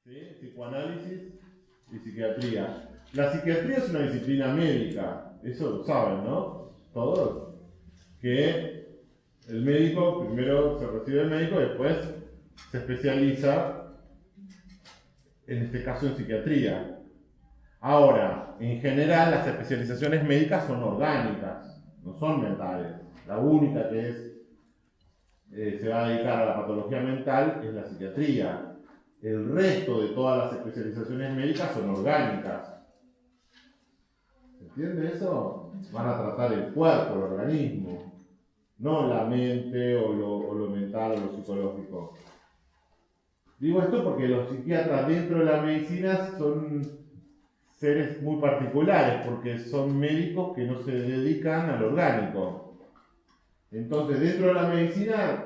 ¿sí? Psicoanálisis y psiquiatría. La psiquiatría es una disciplina médica, eso lo saben, ¿no? Todos. Que el médico primero se recibe el médico y después se especializa, en este caso en psiquiatría. Ahora, en general las especializaciones médicas son orgánicas, no son mentales. La única que se va a dedicar a la patología mental es la psiquiatría. El resto de todas las especializaciones médicas son orgánicas. ¿Se entiende eso? Van a tratar el cuerpo, el organismo, no la mente o lo mental o lo psicológico. Digo esto porque los psiquiatras dentro de la medicina son seres muy particulares, porque son médicos que no se dedican al orgánico. Entonces, dentro de la medicina,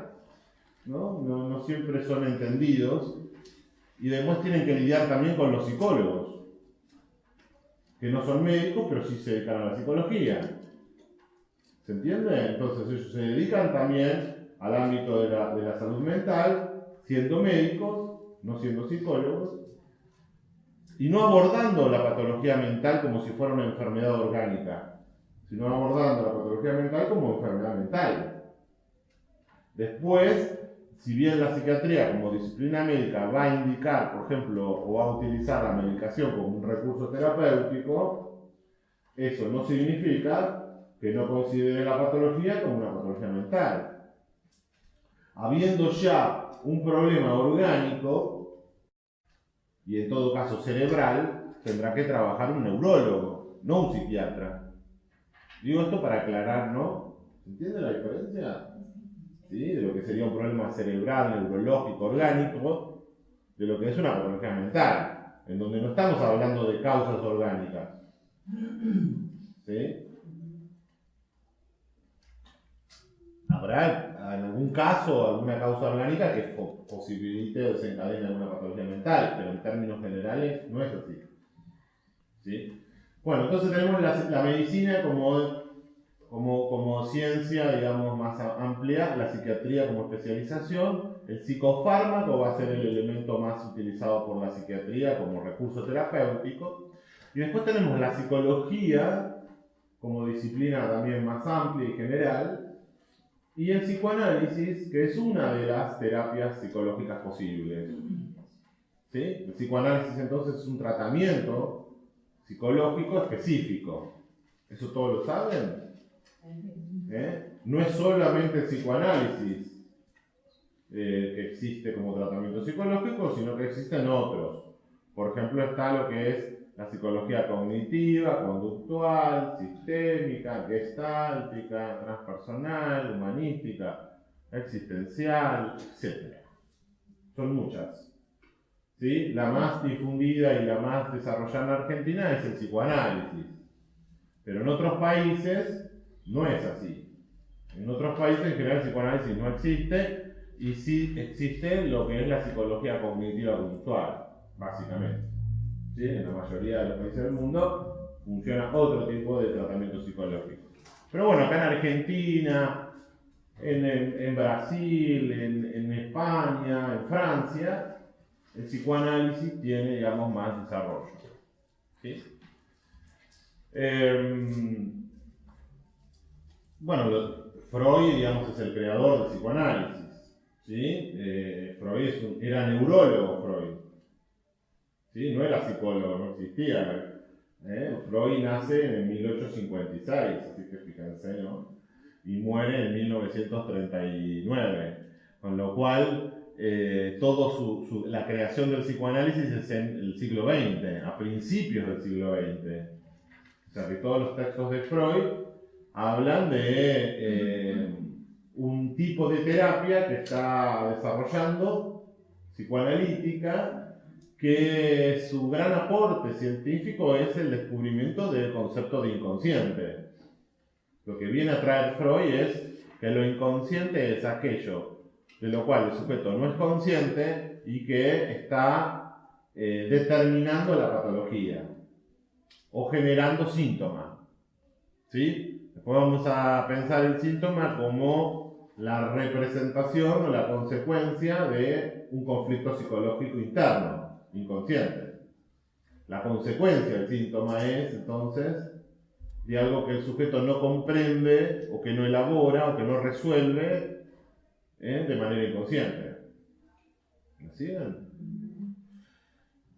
no siempre son entendidos, y además tienen que lidiar también con los psicólogos, que no son médicos, pero sí se dedican a la psicología. ¿Se entiende? Entonces, ellos se dedican también al ámbito de la salud mental, siendo médicos, no siendo psicólogos, y no abordando la patología mental como si fuera una enfermedad orgánica, sino abordando la patología mental como enfermedad mental. Después, si bien la psiquiatría como disciplina médica va a indicar, por ejemplo, o va a utilizar la medicación como un recurso terapéutico, eso no significa que no considere la patología como una patología mental. Habiendo ya un problema orgánico, y en todo caso cerebral, tendrá que trabajar un neurólogo, no un psiquiatra. Digo esto para aclarar, ¿no? ¿Se entiende la diferencia? ¿Sí? De lo que sería un problema cerebral, neurológico, orgánico, de lo que es una patología mental, en donde no estamos hablando de causas orgánicas. ¿Sí? Habrá en algún caso alguna causa orgánica que posibilite o desencadene alguna patología mental, pero en términos generales no es así. ¿Sí? Bueno, entonces tenemos la medicina como ciencia, digamos, más amplia, la psiquiatría como especialización, el psicofármaco va a ser el elemento más utilizado por la psiquiatría como recurso terapéutico, y después tenemos la psicología como disciplina también más amplia y general, y el psicoanálisis, que es una de las terapias psicológicas posibles. ¿Sí? El psicoanálisis entonces es un tratamiento psicológico específico. ¿Eso todos lo saben? No es solamente el psicoanálisis que existe como tratamiento psicológico, sino que existen otros. Por ejemplo, está lo que es la psicología cognitiva, conductual, sistémica, gestáltica, transpersonal, humanística, existencial, etc. Son muchas. ¿Sí? La más difundida y la más desarrollada en Argentina es el psicoanálisis. Pero en otros países no es así. En otros países en general el psicoanálisis no existe, y sí existe lo que es la psicología cognitiva conductual, básicamente. ¿Sí? En la mayoría de los países del mundo funciona otro tipo de tratamiento psicológico. Pero bueno, acá en Argentina, en Brasil, en España, en Francia, el psicoanálisis tiene, digamos, más desarrollo. ¿Sí? Bueno, Freud, digamos, es el creador del psicoanálisis. ¿Sí? Freud era neurólogo, Freud. ¿Sí? No era psicólogo, no existía. Freud nace en 1856, así que fíjense, ¿no? Y muere en 1939, con lo cual la creación del psicoanálisis es en el siglo XX, a principios del siglo XX. O sea que todos los textos de Freud hablan de un tipo de terapia que está desarrollando, psicoanalítica, que su gran aporte científico es el descubrimiento del concepto de inconsciente. Lo que viene a traer Freud es que lo inconsciente es aquello de lo cual el sujeto no es consciente y que está determinando la patología o generando síntomas. ¿Sí? Después vamos a pensar el síntoma como la representación o la consecuencia de un conflicto psicológico interno. inconsciente. La consecuencia del síntoma es, entonces, de algo que el sujeto no comprende, o que no elabora, o que no resuelve de manera inconsciente. ¿Me siguen?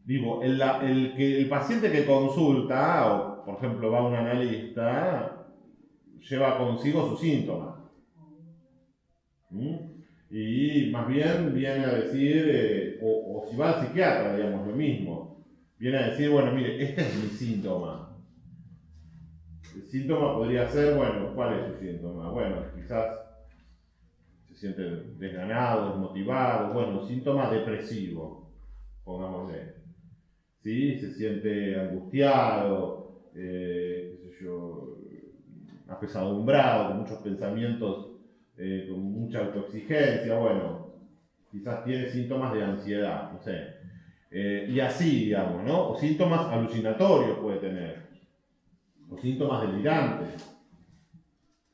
Digo, el paciente que consulta, o por ejemplo va a un analista, lleva consigo su síntoma. Y más bien viene a decir, o si va al psiquiatra, digamos, lo mismo. Viene a decir, bueno, mire, este es mi síntoma. El síntoma podría ser, bueno, ¿cuál es su síntoma? Bueno, quizás se siente desganado, desmotivado, bueno, síntoma depresivo, pongámosle. ¿Sí? Se siente angustiado, qué sé yo, apesadumbrado, con muchos pensamientos, con mucha autoexigencia, bueno, quizás tiene síntomas de ansiedad, no sé. Y así, digamos, ¿no? O síntomas alucinatorios puede tener, o síntomas delirantes,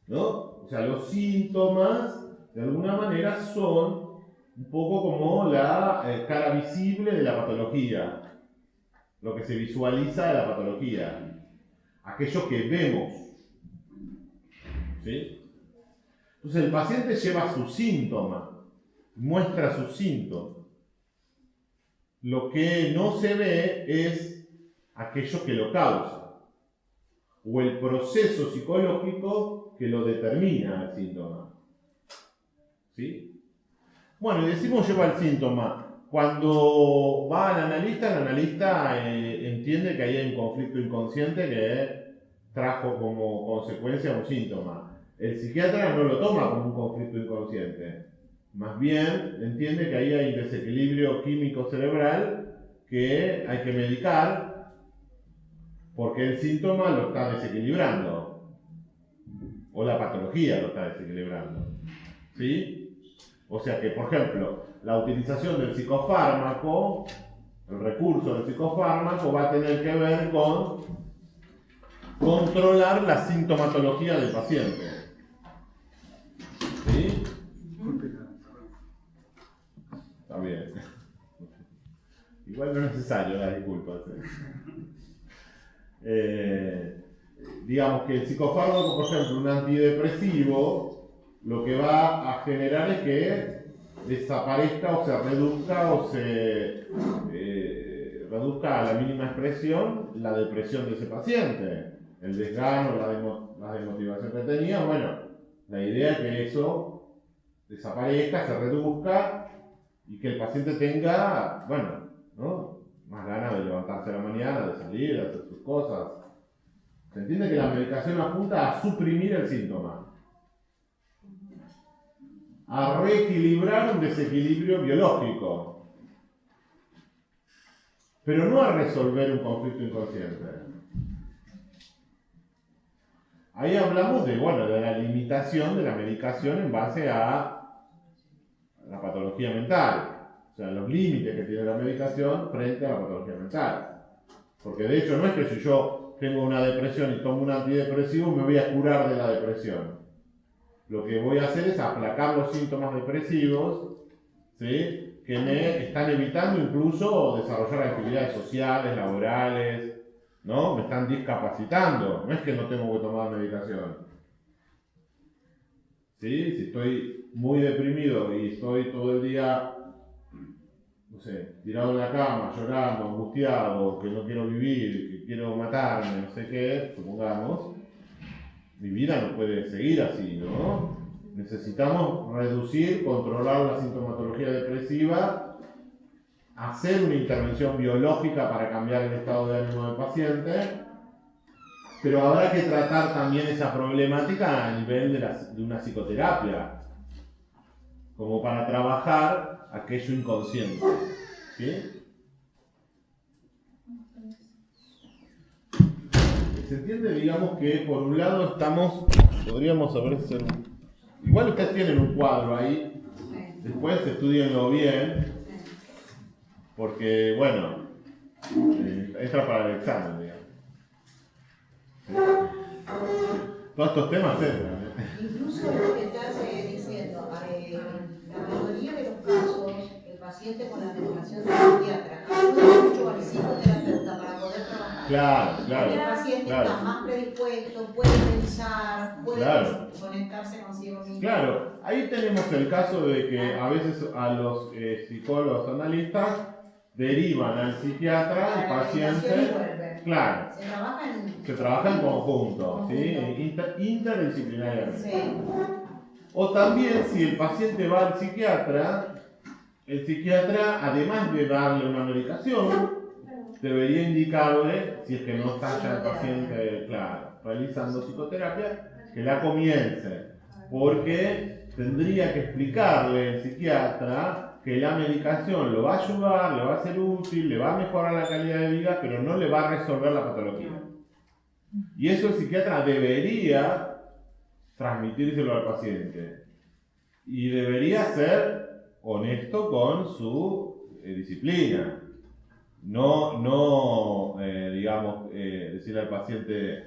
¿no? O sea, los síntomas, de alguna manera, son un poco como la cara visible de la patología, lo que se visualiza de la patología, aquello que vemos, ¿sí? Entonces el paciente lleva sus síntomas, muestra sus síntomas. Lo que no se ve es aquello que lo causa, o el proceso psicológico que lo determina el síntoma, ¿sí? Bueno, y decimos lleva el síntoma. Cuando va al analista, el analista entiende que hay un conflicto inconsciente que trajo como consecuencia un síntoma. El psiquiatra no lo toma como un conflicto inconsciente. Más bien entiende que ahí hay un desequilibrio químico cerebral que hay que medicar porque el síntoma lo está desequilibrando. O la patología lo está desequilibrando. ¿Sí? O sea que, por ejemplo, la utilización del psicofármaco, el recurso del psicofármaco va a tener que ver con controlar la sintomatología del paciente. ¿Sí? Está bien. Igual no es necesario las disculpas. Digamos que el psicofármaco, por ejemplo, un antidepresivo, lo que va a generar es que desaparezca o se reduzca o se reduzca a la mínima expresión la depresión de ese paciente, el desgano, la desmotivación que tenía. Bueno, la idea es que eso desaparezca, se reduzca y que el paciente tenga, bueno, ¿no?, más ganas de levantarse a la mañana, de salir, de hacer sus cosas. Se entiende que la medicación apunta a suprimir el síntoma, a reequilibrar un desequilibrio biológico, pero no a resolver un conflicto inconsciente. Ahí hablamos de, bueno, de la limitación de la medicación en base a la patología mental, o sea, los límites que tiene la medicación frente a la patología mental. Porque de hecho no es que si yo tengo una depresión y tomo un antidepresivo me voy a curar de la depresión. Lo que voy a hacer es aplacar los síntomas depresivos, ¿sí?, que me están evitando incluso desarrollar actividades sociales, laborales, ¿no? Me están discapacitando. No es que no tengo que tomar medicación. ¿Sí? Si estoy muy deprimido y estoy todo el día, no sé, tirado en la cama, llorando, angustiado, que no quiero vivir, que quiero matarme, no sé qué, supongamos, mi vida no puede seguir así, ¿no? Necesitamos reducir, controlar la sintomatología depresiva, hacer una intervención biológica para cambiar el estado de ánimo del paciente, pero habrá que tratar también esa problemática a nivel de una psicoterapia, como para trabajar aquello inconsciente. ¿Sí? Se entiende, digamos, que por un lado podríamos hacer igual ustedes tienen un cuadro ahí, después estudienlo bien, porque, bueno, entra para el examen, digamos. Todos estos temas entran. Incluso lo que estás diciendo, la mayoría de los casos, el paciente con la medicación del psiquiatra. No es mucho al psicoterapeuta para poder trabajar. Claro, Porque el paciente está más predispuesto, puede pensar, puede conectarse consigo mismo. Claro, ahí tenemos el caso de que a veces a los psicólogos analistas derivan al psiquiatra, al paciente. Claro. Se trabaja en conjunto, ¿sí? Interdisciplinariamente. Sí. O también, si el paciente va al psiquiatra, el psiquiatra, además de darle una medicación, debería indicarle, si es que no está ya el paciente, claro, realizando psicoterapia, que la comience. Porque tendría que explicarle el psiquiatra que la medicación lo va a ayudar, le va a ser útil, le va a mejorar la calidad de vida, pero no le va a resolver la patología. Y eso el psiquiatra debería transmitírselo al paciente. Y debería ser honesto con su disciplina. No digamos, decirle al paciente,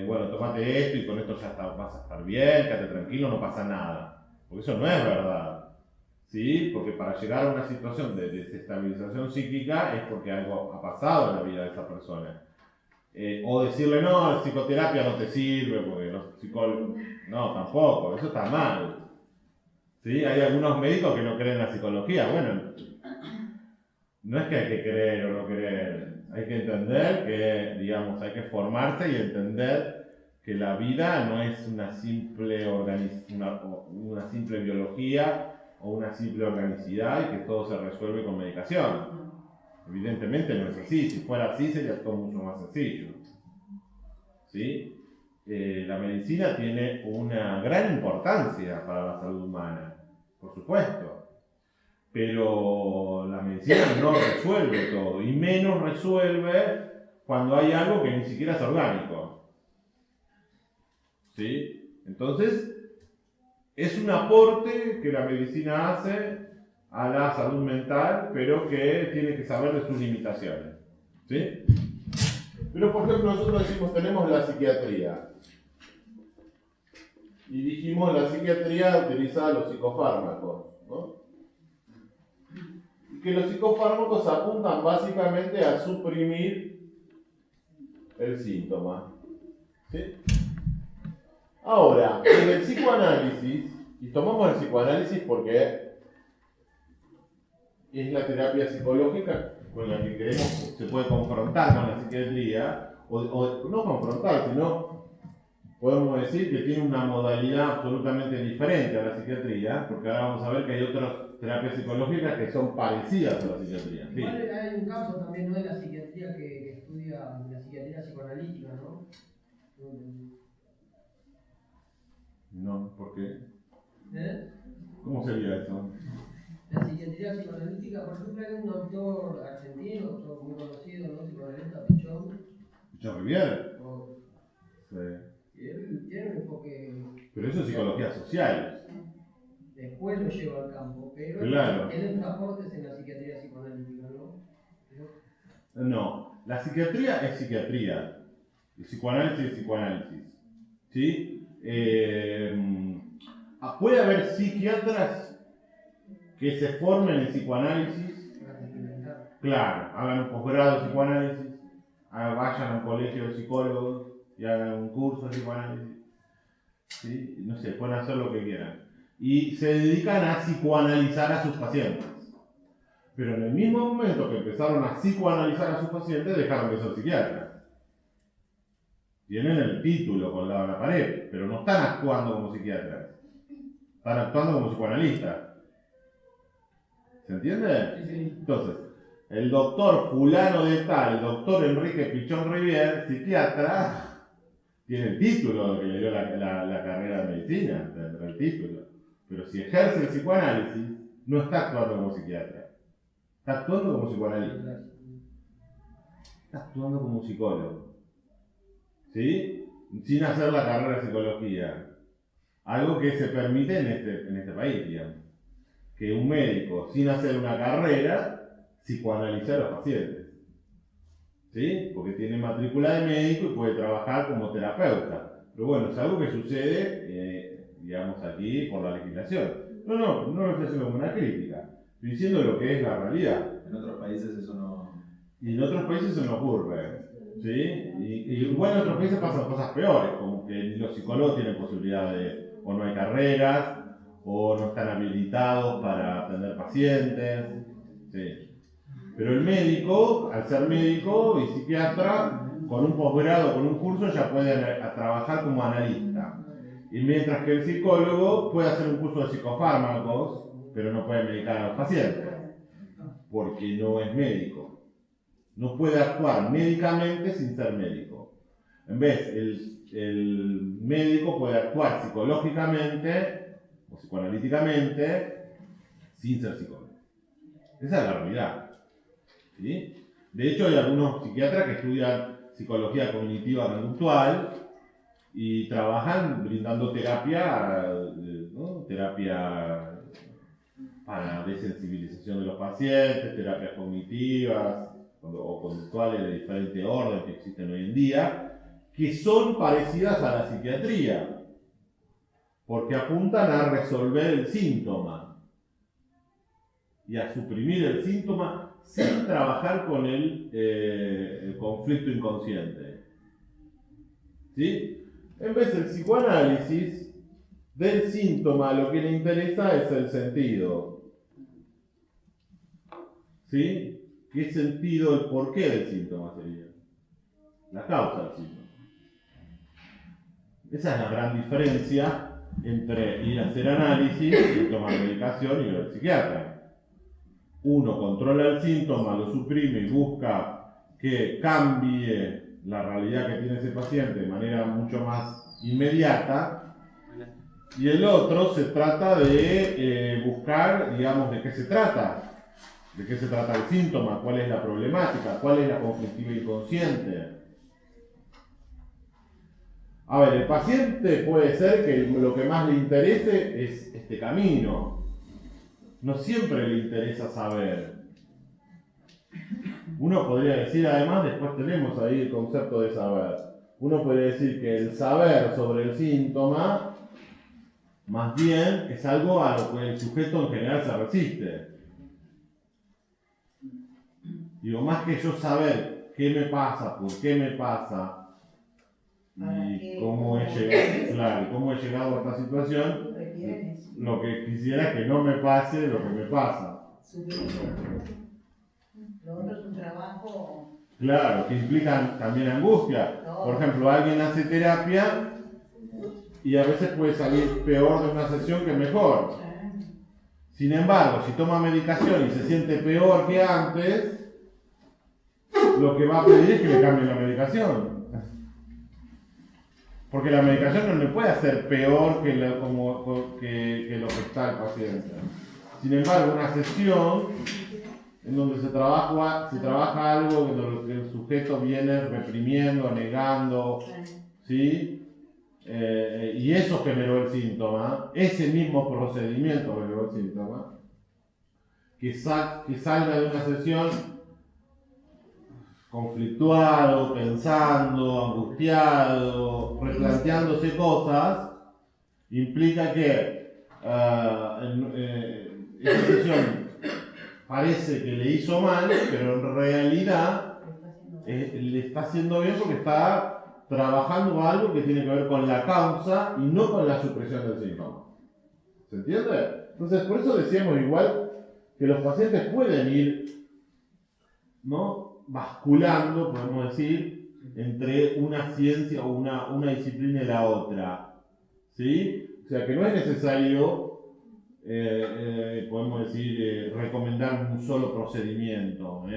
bueno, tomate esto y con esto ya vas a estar bien, quédate tranquilo, no pasa nada. Porque eso no es verdad. ¿Sí? Porque para llegar a una situación de desestabilización psíquica es porque algo ha pasado en la vida de esa persona. O decirle, no, la psicoterapia no te sirve, porque los psicólogos... No, tampoco, eso está mal. ¿Sí? Hay algunos médicos que no creen en la psicología. Bueno, no es que hay que creer o no creer. Hay que entender que, digamos, hay que formarse y entender que la vida no es una simple una simple biología o una simple organicidad y que todo se resuelve con medicación. Evidentemente no es así. Si fuera así sería todo mucho más sencillo. ¿Sí? La medicina tiene una gran importancia para la salud humana, por supuesto. Pero la medicina no resuelve todo, y menos resuelve cuando hay algo que ni siquiera es orgánico. ¿Sí? Entonces, es un aporte que la medicina hace a la salud mental, pero que tiene que saber de sus limitaciones. ¿Sí? Pero, por ejemplo, nosotros decimos, tenemos la psiquiatría. Y dijimos, la psiquiatría utiliza los psicofármacos, ¿no? Y que los psicofármacos apuntan básicamente a suprimir el síntoma. ¿Sí? Ahora, en el psicoanálisis, y tomamos el psicoanálisis porque es la terapia psicológica con la que queremos, se puede confrontar con la psiquiatría, o no confrontar, sino podemos decir que tiene una modalidad absolutamente diferente a la psiquiatría, porque ahora vamos a ver que hay otras terapias psicológicas que son parecidas a la psiquiatría. ¿Sí? Igual hay un campo también, ¿no?, de la psiquiatría que estudia la psiquiatría psicoanalítica, ¿no? No, ¿por qué? ¿Eh? ¿Cómo sería eso? La psiquiatría psicoanalítica, por ejemplo, hay un doctor argentino, doctor muy conocido, ¿no?, psicoanalista, Pichón. ¿Pichón Rivière? Sí. Y él tiene un enfoque... Pero eso es psicología social. Después lo lleva al campo, pero claro, tiene unos aportes en la psiquiatría psicoanalítica, ¿no? No, la psiquiatría es psiquiatría, el psicoanálisis es psicoanálisis. ¿Sí? Puede haber psiquiatras que se formen en psicoanálisis, claro, hagan un posgrado de psicoanálisis, vayan a un colegio de psicólogos y hagan un curso de psicoanálisis, ¿sí? No sé, pueden hacer lo que quieran. Y se dedican a psicoanalizar a sus pacientes. Pero en el mismo momento que empezaron a psicoanalizar a sus pacientes, dejaron de ser psiquiatras. Tienen el título colgado en la pared, pero no están actuando como psiquiatras. Están actuando como psicoanalistas. ¿Se entiende? Sí, sí. Entonces, el doctor fulano de tal, el doctor Enrique Pichón Rivière, psiquiatra, tiene el título que le dio la carrera de medicina, tendrá el título. Pero si ejerce el psicoanálisis, no está actuando como psiquiatra. Está actuando como psicoanalista. Está actuando como psicólogo. ¿Sí? Sin hacer la carrera de psicología. Algo que se permite en este país, digamos. Que un médico, sin hacer una carrera, psicoanalice a los pacientes. ¿Sí? Porque tiene matrícula de médico y puede trabajar como terapeuta. Pero bueno, es algo que sucede, digamos, aquí por la legislación. No lo estoy haciendo como una crítica. Estoy diciendo lo que es la realidad. En otros países eso no... Y en otros países eso no ocurre. ¿Sí? Y igual en otros países pasan cosas peores, como que los psicólogos tienen posibilidad de, o no hay carreras, o no están habilitados para atender pacientes. ¿Sí? Pero el médico, al ser médico y psiquiatra, con un posgrado, con un curso, ya puede trabajar como analista. Y mientras que el psicólogo puede hacer un curso de psicofármacos, pero no puede medicar a los pacientes, porque no es médico. No puede actuar médicamente sin ser médico. En vez, el médico puede actuar psicológicamente o psicoanalíticamente sin ser psicólogo. Esa es la realidad. ¿Sí? De hecho, hay algunos psiquiatras que estudian psicología cognitiva conductual y trabajan brindando terapia, ¿no? Terapia para desensibilización de los pacientes, terapias cognitivas o conductuales de diferente orden que existen hoy en día, que son parecidas a la psiquiatría, porque apuntan a resolver el síntoma y a suprimir el síntoma sin trabajar con el conflicto inconsciente. ¿Sí? En vez del psicoanálisis, del síntoma lo que le interesa es el sentido. ¿Sí? ¿Qué sentido, el porqué del síntoma sería? La causa del síntoma. Esa es la gran diferencia entre ir a hacer análisis y tomar medicación y ir al psiquiatra. Uno controla el síntoma, lo suprime y busca que cambie la realidad que tiene ese paciente de manera mucho más inmediata. Y el otro se trata de buscar, digamos, de qué se trata. ¿De qué se trata el síntoma? ¿Cuál es la problemática? ¿Cuál es la conflictiva inconsciente? A ver, el paciente puede ser que lo que más le interese es este camino. No siempre le interesa saber. Uno podría decir, además, después tenemos ahí el concepto de saber. Uno podría decir que el saber sobre el síntoma, más bien, es algo a lo que el sujeto en general se resiste. Digo, más que yo saber qué me pasa, por qué me pasa y cómo he llegado, claro, cómo he llegado a esta situación, lo que quisiera es que no me pase lo que me pasa. Lo otro es un trabajo. Claro, que implica también angustia. Por ejemplo, alguien hace terapia y a veces puede salir peor de una sesión que mejor. Sin embargo, si toma medicación y se siente peor que antes, lo que va a pedir es que le cambien la medicación. Porque la medicación no le puede hacer peor que lo que está el paciente. Sin embargo, una sesión en donde se trabaja algo en lo que el sujeto viene reprimiendo, negando, ¿sí? Y eso generó el síntoma, ese mismo procedimiento generó el síntoma, que salga de una sesión conflictuado, pensando, angustiado, replanteándose cosas, implica que esa sesión parece que le hizo mal, pero en realidad le está haciendo bien porque está trabajando algo que tiene que ver con la causa y no con la supresión del síntoma. ¿Se entiende? Entonces, por eso decíamos igual que los pacientes pueden ir, ¿no?, basculando, podemos decir, entre una ciencia o una disciplina y la otra. ¿Sí? O sea que no es necesario, podemos decir, recomendar un solo procedimiento.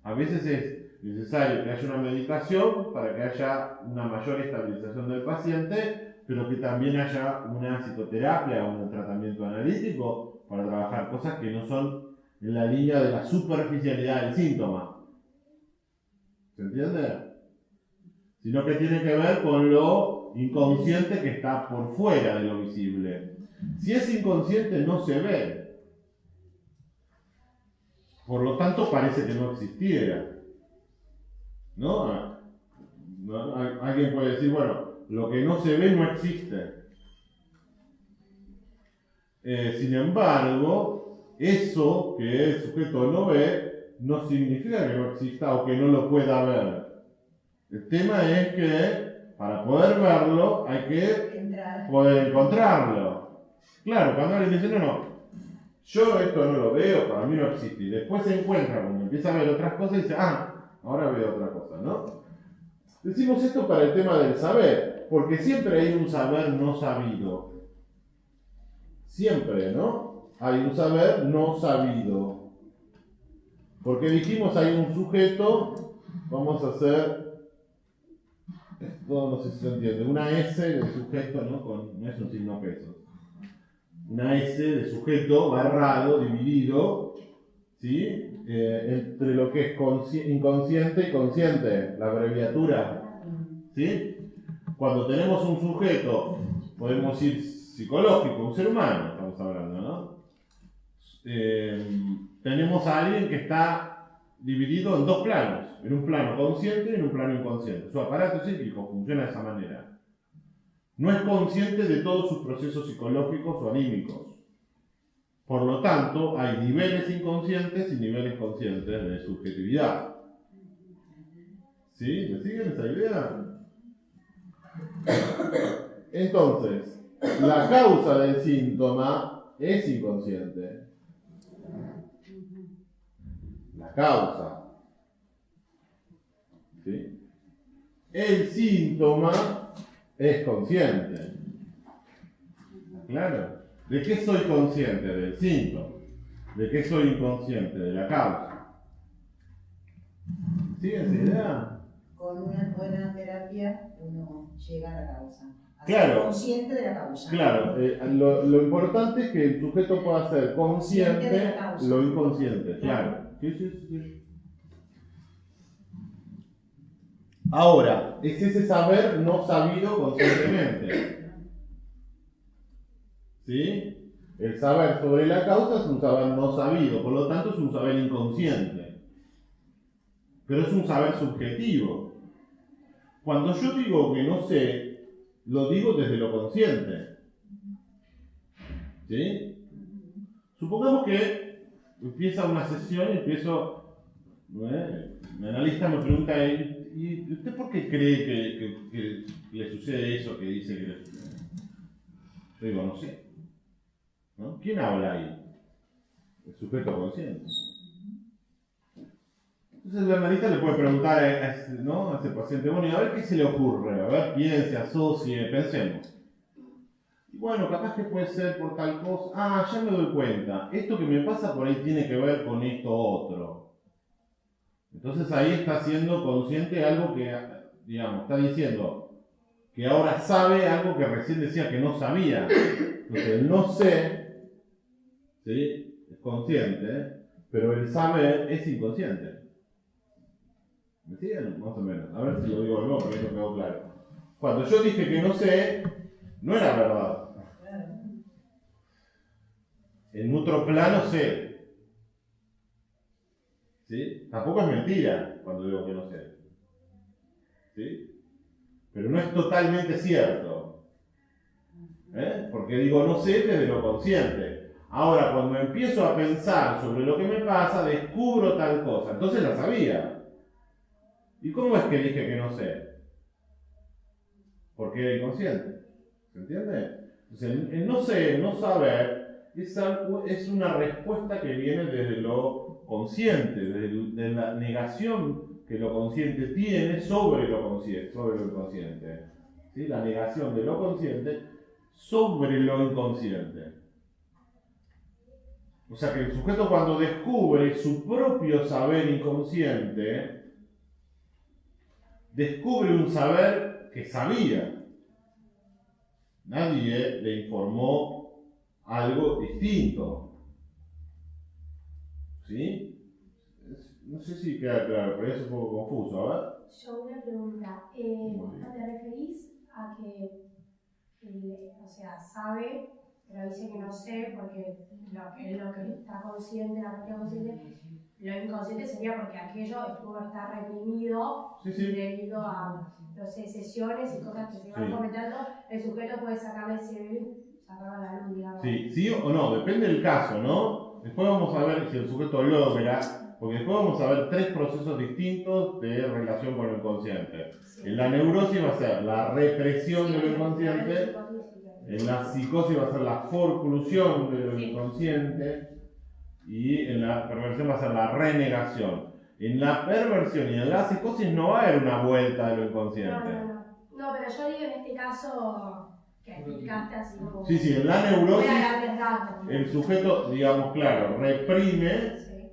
A veces es necesario que haya una medicación para que haya una mayor estabilización del paciente, pero que también haya una psicoterapia o un tratamiento analítico para trabajar cosas que no son en la línea de la superficialidad del síntoma. ¿Se entiende? Sino que tiene que ver con lo inconsciente que está por fuera de lo visible. Si es inconsciente no se ve. Por lo tanto parece que no existiera. ¿No? Alguien puede decir, bueno, lo que no se ve no existe. Sin embargo, eso que el sujeto no ve no significa que no exista o que no lo pueda ver. El tema es que para poder verlo hay que Entrar. poder encontrarlo. Claro, cuando alguien dice, no, yo esto no lo veo, para mí no existe. Y después se encuentra, cuando empieza a ver otras cosas y dice, ahora veo otra cosa, ¿no? Decimos esto para el tema del saber, porque siempre hay un saber no sabido. Siempre, ¿no? Hay un saber no sabido. Porque dijimos hay un sujeto, vamos a hacer, esto no sé si se entiende, una S de sujeto, ¿no? No es un signo peso. Una S de sujeto barrado, dividido, ¿sí? Entre lo que es inconsciente y consciente, la abreviatura, ¿sí? Cuando tenemos un sujeto, podemos ir psicológico, un ser humano, estamos hablando, ¿no? Tenemos a alguien que está dividido en dos planos, en un plano consciente y en un plano inconsciente. Su aparato psíquico funciona de esa manera. No es consciente de todos sus procesos psicológicos o anímicos. Por lo tanto, hay niveles inconscientes y niveles conscientes de subjetividad. ¿Sí? ¿Me siguen esa idea? Entonces, la causa del síntoma es inconsciente. La causa. ¿Sí? El síntoma es consciente. ¿Claro? ¿De qué soy consciente? Del síntoma. ¿De qué soy inconsciente? De la causa. ¿Sí esa idea? Con una buena terapia uno llega a la causa. A Claro. ser consciente de la causa. Claro, lo importante es que el sujeto pueda ser consciente De la causa. lo inconsciente, claro. Sí. Ahora, es ese saber no sabido conscientemente. ¿Sí? El saber sobre la causa es un saber no sabido, por lo tanto es un saber inconsciente. Pero es un saber subjetivo. Cuando yo digo que no sé, lo digo desde lo consciente. ¿Sí? Supongamos que empieza una sesión y mi analista me pregunta, ¿y usted por qué cree que le sucede eso que dice que le sucede? Yo digo, no sé. ¿No? ¿Quién habla ahí? El sujeto consciente. Entonces el analista le puede preguntar a ese paciente, bueno, y a ver qué se le ocurre, a ver, piense, asocie, pensemos. Y bueno, capaz que puede ser por tal cosa, ya me doy cuenta, esto que me pasa por ahí tiene que ver con esto otro. Entonces ahí está siendo consciente de algo que, digamos, está diciendo que ahora sabe algo que recién decía que no sabía. Entonces el no sé, ¿sí? Es consciente, pero el saber es inconsciente. ¿Me siguen? Más o menos. A ver si lo digo de nuevo porque no quedó claro. Cuando yo dije que no sé, no era verdad. En otro plano sé. ¿Sí? Tampoco es mentira cuando digo que no sé. ¿Sí? Pero no es totalmente cierto. Porque digo no sé desde lo consciente. Ahora, cuando empiezo a pensar sobre lo que me pasa, descubro tal cosa. Entonces la sabía. ¿Y cómo es que dije que no sé? Porque era inconsciente. ¿Se entiende? Entonces, el no sé, no saber, es una respuesta que viene desde lo consciente, de la negación que lo consciente tiene sobre lo inconsciente. ¿Sí? La negación de lo consciente sobre lo inconsciente. O sea que el sujeto cuando descubre su propio saber inconsciente, descubre un saber que sabía. Nadie le informó algo distinto. ¿Sí? No sé si queda claro, pero es un poco confuso. A ver. Yo una pregunta. ¿Te referís a que, o sea, sabe, pero dice que no sé porque lo que está consciente, la parte consciente, lo inconsciente sería porque aquello está reprimido debido a, no sé, sesiones y cosas que se van comentando, el sujeto puede sacarle ese sacarlo a la luz, digamos. Sí o no, depende del caso, ¿no? Después vamos a ver si el sujeto logra, porque después vamos a ver 3 procesos distintos de relación con lo inconsciente. En la neurosis va a ser la represión de lo inconsciente, en la psicosis va a ser la forclusión de lo inconsciente y en la perversión va a ser la renegación. En la perversión y en la psicosis no va a haber una vuelta de lo inconsciente. No, pero yo digo en este caso que explicaste así como... Sí, en la Voy a neurosis darles datos. el sujeto, digamos, claro, reprime. Sí.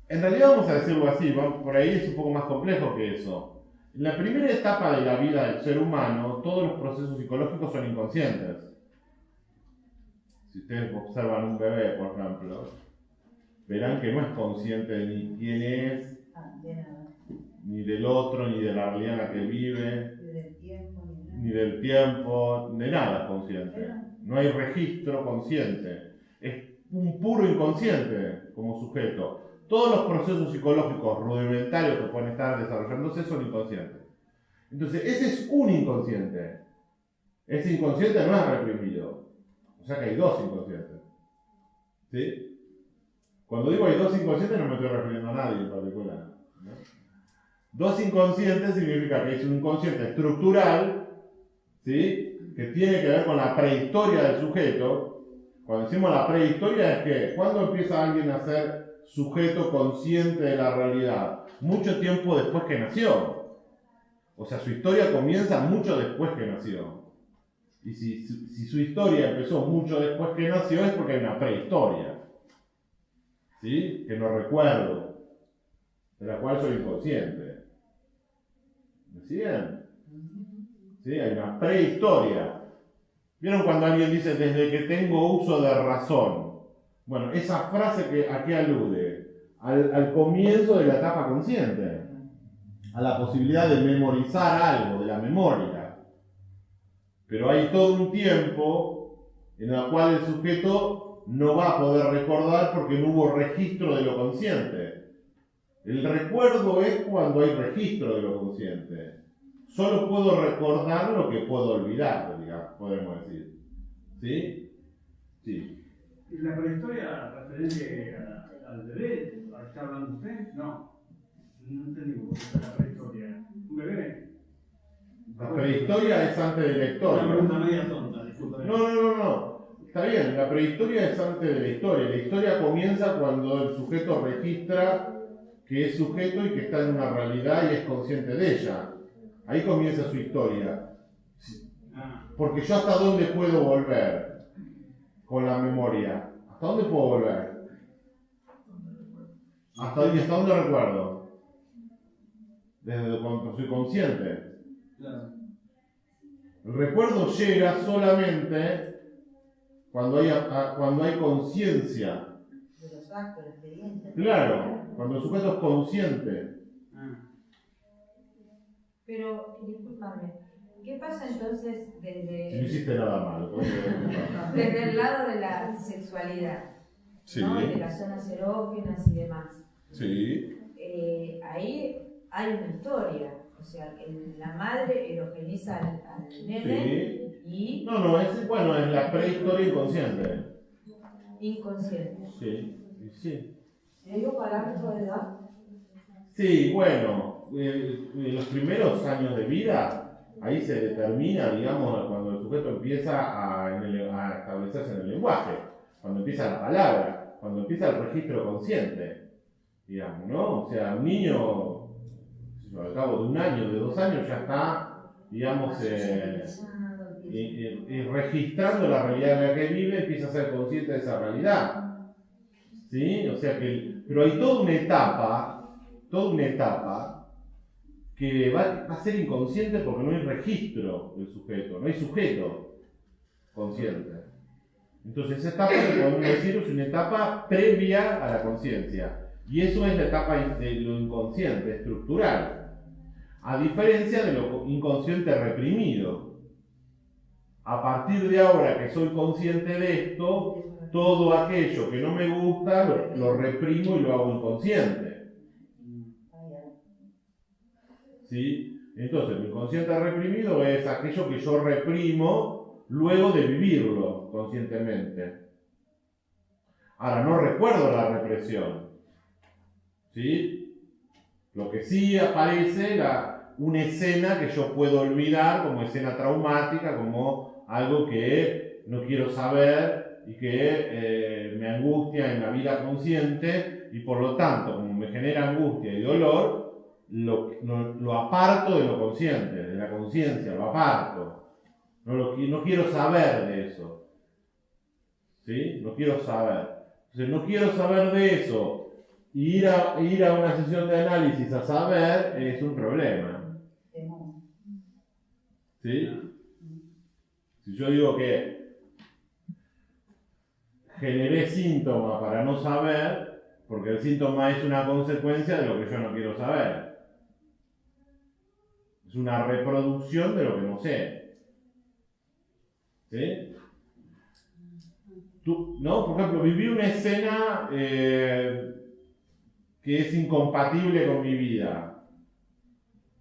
En realidad vamos a decirlo así, por ahí es un poco más complejo que eso. En la primera etapa de la vida del ser humano, todos los procesos psicológicos son inconscientes. Si ustedes observan un bebé, por ejemplo, verán que no es consciente de ni quién es, ni del otro, ni de la realidad en la que vive, ni del tiempo, de nada es consciente. No hay registro consciente. Es un puro inconsciente como sujeto. Todos los procesos psicológicos rudimentarios que pueden estar desarrollándose son inconscientes. Entonces, ese es un inconsciente. Ese inconsciente no es reprimido. O sea que hay 2 inconscientes. ¿Sí? Cuando digo hay 2 inconscientes no me estoy refiriendo a nadie en particular, ¿no? 2 inconscientes significa que es un inconsciente estructural, ¿sí? Que tiene que ver con la prehistoria del sujeto. Cuando decimos la prehistoria es que, ¿cuándo empieza alguien a ser sujeto consciente de la realidad? Mucho tiempo después que nació. O sea, su historia comienza mucho después que nació. Y si su historia empezó mucho después que nació es porque hay una prehistoria, ¿sí? Que no recuerdo, de la cual soy inconsciente. ¿Me siguen? ¿Sí? Hay una prehistoria. ¿Vieron cuando alguien dice desde que tengo uso de razón? Bueno, esa frase ¿a qué alude? Al comienzo de la etapa consciente, a la posibilidad de memorizar algo, de la memoria. Pero hay todo un tiempo en el cual el sujeto no va a poder recordar porque no hubo registro de lo consciente. El recuerdo es cuando hay registro de lo consciente. Solo puedo recordar lo que puedo olvidar, digamos, podemos decir. ¿Sí? Sí. ¿Y la prehistoria referente al bebé? ¿Está hablando usted? No. No entendí la prehistoria. ¿Un bebé? La prehistoria es antes de la Una historia. pregunta media tonta, disculpe. No. Está bien, la prehistoria es antes de la historia. La historia comienza cuando el sujeto registra que es sujeto y que está en una realidad y es consciente de ella. Ahí comienza su historia. Porque yo hasta dónde puedo volver con la memoria. ¿Hasta dónde puedo volver? ¿Hasta dónde recuerdo? Desde cuando soy consciente. Claro. El recuerdo llega solamente cuando hay conciencia. De los actos, la experiencia. Claro, cuando el sujeto es consciente. Pero, discúlpame, ¿qué pasa entonces Si no hiciste nada malo. desde el lado de la sexualidad? Sí. ¿No? De las zonas erógenas y demás. Sí. Ahí hay una historia. O sea, la madre erogeniza al nene y... No, es la prehistoria inconsciente. inconsciente. Sí. ¿Le dio parámetro de edad? Sí, bueno, en los primeros años de vida, ahí se determina, digamos, cuando el sujeto empieza a establecerse en el lenguaje, cuando empieza la palabra, cuando empieza el registro consciente, digamos, ¿no? O sea, un niño, al cabo de 1 año, de 2 años, ya está, digamos, registrando la realidad en la que vive, empieza a ser consciente de esa realidad. ¿Sí? O sea que, pero hay toda una etapa que va a ser inconsciente porque no hay registro del sujeto, no hay sujeto consciente. Entonces esa etapa, podemos decir, es una etapa previa a la conciencia. Y eso es la etapa de lo inconsciente, estructural. A diferencia de lo inconsciente reprimido. A partir de ahora que soy consciente de esto, todo aquello que no me gusta lo reprimo y lo hago inconsciente. ¿Sí? Entonces, el inconsciente reprimido es aquello que yo reprimo luego de vivirlo conscientemente. Ahora, no recuerdo la represión. ¿Sí? Lo que sí aparece una escena que yo puedo olvidar como escena traumática, como algo que no quiero saber y que me angustia en la vida consciente, y por lo tanto, como me genera angustia y dolor, lo aparto de lo consciente, de la conciencia, lo aparto. No quiero saber de eso. ¿Sí? No quiero saber. Entonces, no quiero saber de eso. Y ir a una sesión de análisis a saber es un problema. ¿Sí? Si yo digo que generé síntoma para no saber, porque el síntoma es una consecuencia de lo que yo no quiero saber. Es una reproducción de lo que no sé. ¿Sí? ¿No? Por ejemplo, viví una escena que es incompatible con mi vida.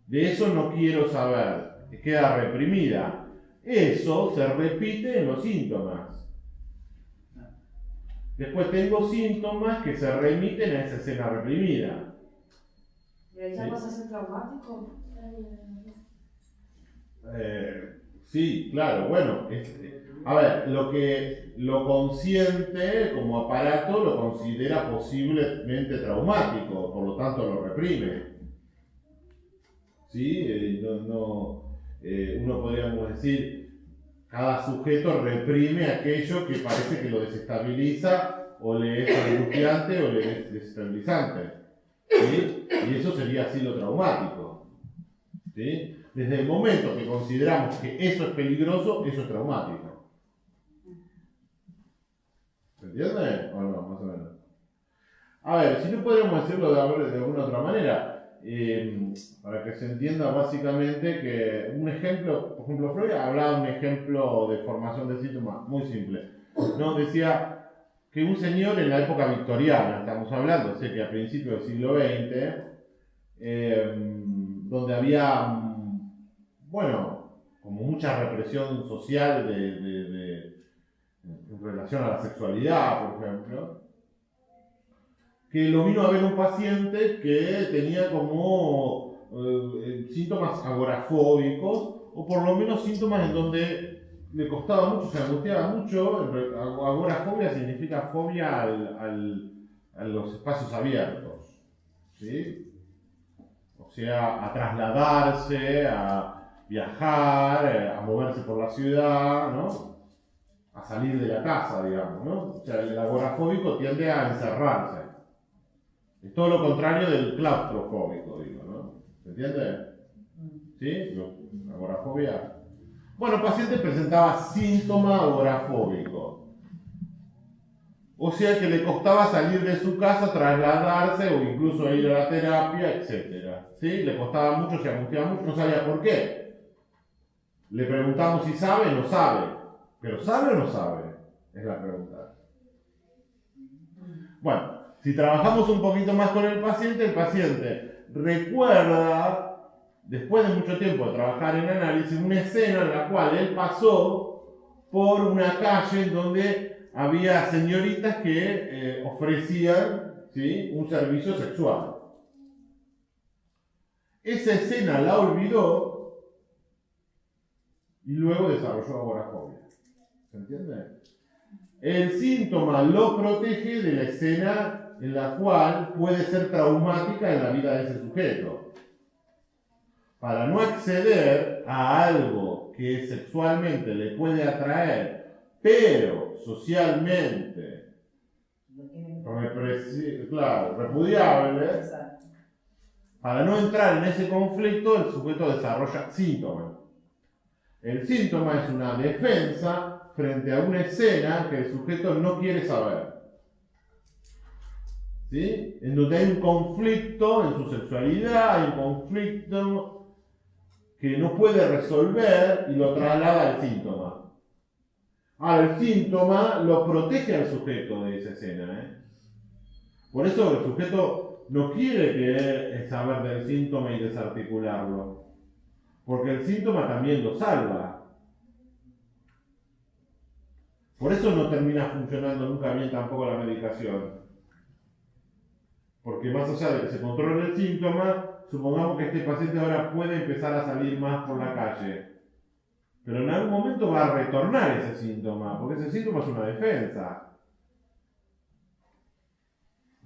De eso no quiero saber. Queda reprimida. Eso se repite en los síntomas. Después tengo síntomas que se remiten a esa escena reprimida. ¿Pero ya pasa a ser traumático? Sí, claro, bueno. A ver, lo consciente como aparato lo considera posiblemente traumático, por lo tanto lo reprime. ¿Sí? Uno podríamos decir, cada sujeto reprime aquello que parece que lo desestabiliza, o le es angustiante o le es desestabilizante. ¿Sí? Y eso sería así lo traumático. ¿Sí? Desde el momento que consideramos que eso es peligroso, eso es traumático. ¿Se entiende? ¿O no? Más o menos. A ver, si no podríamos decirlo de alguna otra manera, para que se entienda básicamente que un ejemplo, por ejemplo, Freud hablaba de un ejemplo de formación de síntomas muy simple. ¿No? Decía que un señor en la época victoriana, estamos hablando, sé que a principios del siglo XX, donde había, bueno, como mucha represión social en relación a la sexualidad, por ejemplo, que lo vino a ver un paciente que tenía como síntomas agorafóbicos, o por lo menos síntomas en donde le costaba mucho, se angustiaba mucho. Agorafobia significa fobia a los espacios abiertos, ¿sí? O sea, a trasladarse, a viajar, a moverse por la ciudad, ¿no? A salir de la casa, digamos, ¿no? O sea, el agorafóbico tiende a encerrarse. Es todo lo contrario del claustrofóbico, digo, ¿no? ¿Se entiende? ¿Sí? Agorafobia. Bueno, el paciente presentaba síntoma agorafóbico. O sea que le costaba salir de su casa, trasladarse o incluso ir a la terapia, etc. ¿Sí? Le costaba mucho, se angustiaba mucho, no sabía por qué. Le preguntamos si sabe, no sabe. ¿Pero sabe o no sabe? Es la pregunta. Bueno, si trabajamos un poquito más con el paciente recuerda, después de mucho tiempo de trabajar en análisis, una escena en la cual él pasó por una calle en donde había señoritas que ofrecían, ¿sí?, un servicio sexual. Esa escena la olvidó y luego desarrolló agorafobia. ¿Se entiende? El síntoma lo protege de la escena en la cual puede ser traumática en la vida de ese sujeto. Para no acceder a algo que sexualmente le puede atraer, pero socialmente repudiable, para no entrar en ese conflicto, el sujeto desarrolla síntomas. El síntoma es una defensa frente a una escena que el sujeto no quiere saber. ¿Sí? En donde hay un conflicto en su sexualidad, hay un conflicto que no puede resolver y lo traslada al síntoma. Ahora, el síntoma lo protege al sujeto de esa escena. Por eso el sujeto no quiere saber del síntoma y desarticularlo, porque el síntoma también lo salva. Por eso no termina funcionando nunca bien tampoco la medicación. Porque más allá de que se controle el síntoma, supongamos que este paciente ahora puede empezar a salir más por la calle. Pero en algún momento va a retornar ese síntoma, porque ese síntoma es una defensa.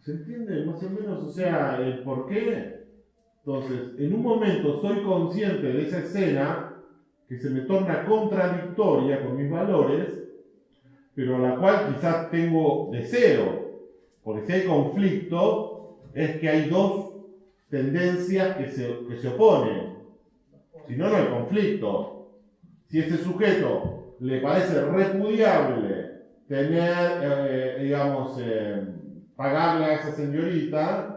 ¿Se entiende más o menos? O sea, el por qué. Entonces, en un momento soy consciente de esa escena que se me torna contradictoria con mis valores, pero la cual quizás tengo deseo, porque si hay conflicto, es que hay dos tendencias que se oponen. Si no, no hay conflicto. Si ese sujeto le parece repudiable tener, pagarle a esa señorita,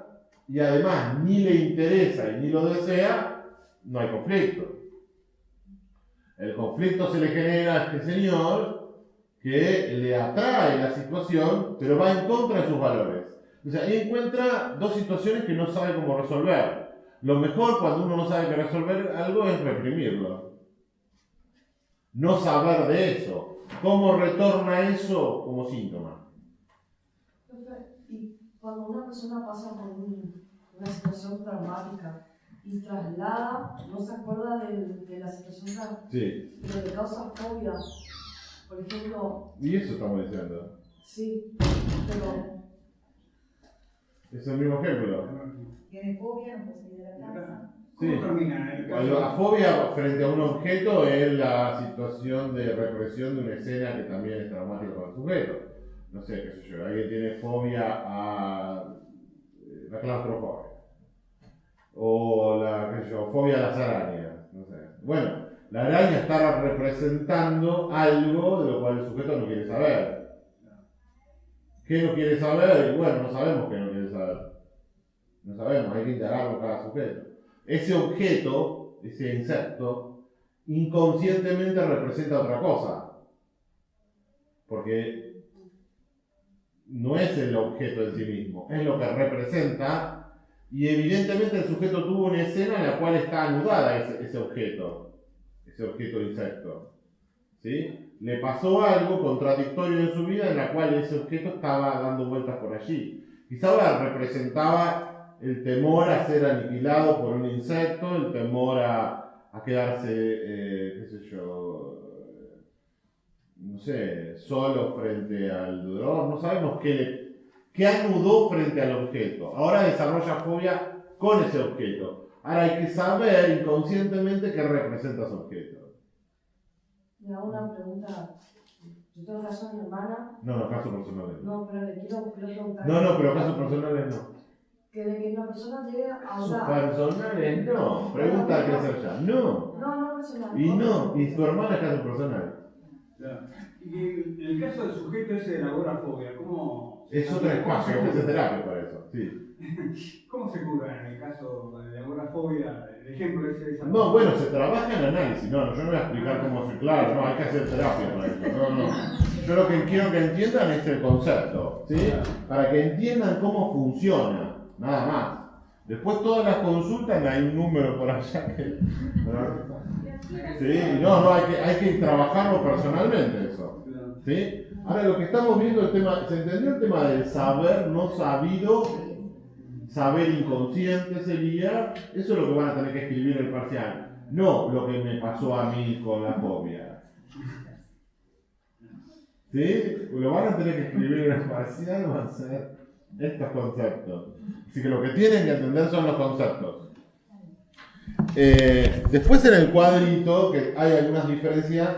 y además ni le interesa y ni lo desea, no hay conflicto. El conflicto se le genera a este señor que le atrae la situación, pero va en contra de sus valores. O sea, ahí encuentra dos situaciones que no sabe cómo resolver. Lo mejor cuando uno no sabe qué resolver algo es reprimirlo. No saber de eso. ¿Cómo retorna eso como síntoma? Y cuando una persona pasa por una situación traumática y traslada, no se acuerda de la situación, Sí. pero le causa fobia, por ejemplo. Y eso estamos diciendo. Sí, pero. Es el mismo ejemplo. Tiene fobia, no puede salir de la casa. Sí. ¿Cómo termina el caso? La fobia frente a un objeto es la situación de represión de una escena que también es traumática para el sujeto. No sé, qué sé yo, alguien tiene fobia a la claustrofobia. O fobia a las arañas. No sé. Bueno, la araña está representando algo de lo cual el sujeto no quiere saber. ¿Qué no quiere saber? Y bueno, no sabemos qué no quiere saber. No sabemos, hay que indagar con cada sujeto. Ese objeto, ese insecto, inconscientemente representa otra cosa. Porque no es el objeto en sí mismo, es lo que representa, y evidentemente el sujeto tuvo una escena en la cual está anudada ese objeto insecto. ¿Sí? Le pasó algo contradictorio en su vida en la cual ese objeto estaba dando vueltas por allí. Quizá ahora representaba el temor a ser aniquilado por un insecto, el temor a quedarse, solo frente al dolor. No sabemos qué anudó frente al objeto. Ahora desarrolla fobia con ese objeto. Ahora hay que saber inconscientemente qué representa ese objeto. Me hago una pregunta. Yo tengo caso de mi hermana. No, casos personales. No, pero le quiero preguntar. No, pero casos personales no. Que de que una persona llegue a Casos hablar. personales no. Pregunta que hacer ya. No. No personal. Y no. Y tu hermana es caso personal. Ya. Y en el caso del sujeto ese de la agorafobia, ¿cómo? Es otro espacio, ofrece terapia para eso. Sí. ¿Cómo se cura en el caso de la agorafobia? El ejemplo ese de esa. No, bueno, se trabaja en análisis. No, yo no voy a explicar cómo se. Claro, no, hay que hacer terapia para eso. No. Yo lo que quiero que entiendan es el concepto. ¿Sí? Para que entiendan cómo funciona. Nada más. Después todas las consultas hay un número por allá que. Sí, no, hay que trabajarlo personalmente eso. ¿Sí? Ahora lo que estamos viendo el tema, ¿se entendió el tema del saber no sabido? Saber inconsciente sería, eso es lo que van a tener que escribir en el parcial. No lo que me pasó a mí con la fobia. ¿Sí? Lo van a tener que escribir en el parcial, van a ser estos conceptos. Así que lo que tienen que entender son los conceptos. Después en el cuadrito, que hay algunas diferencias,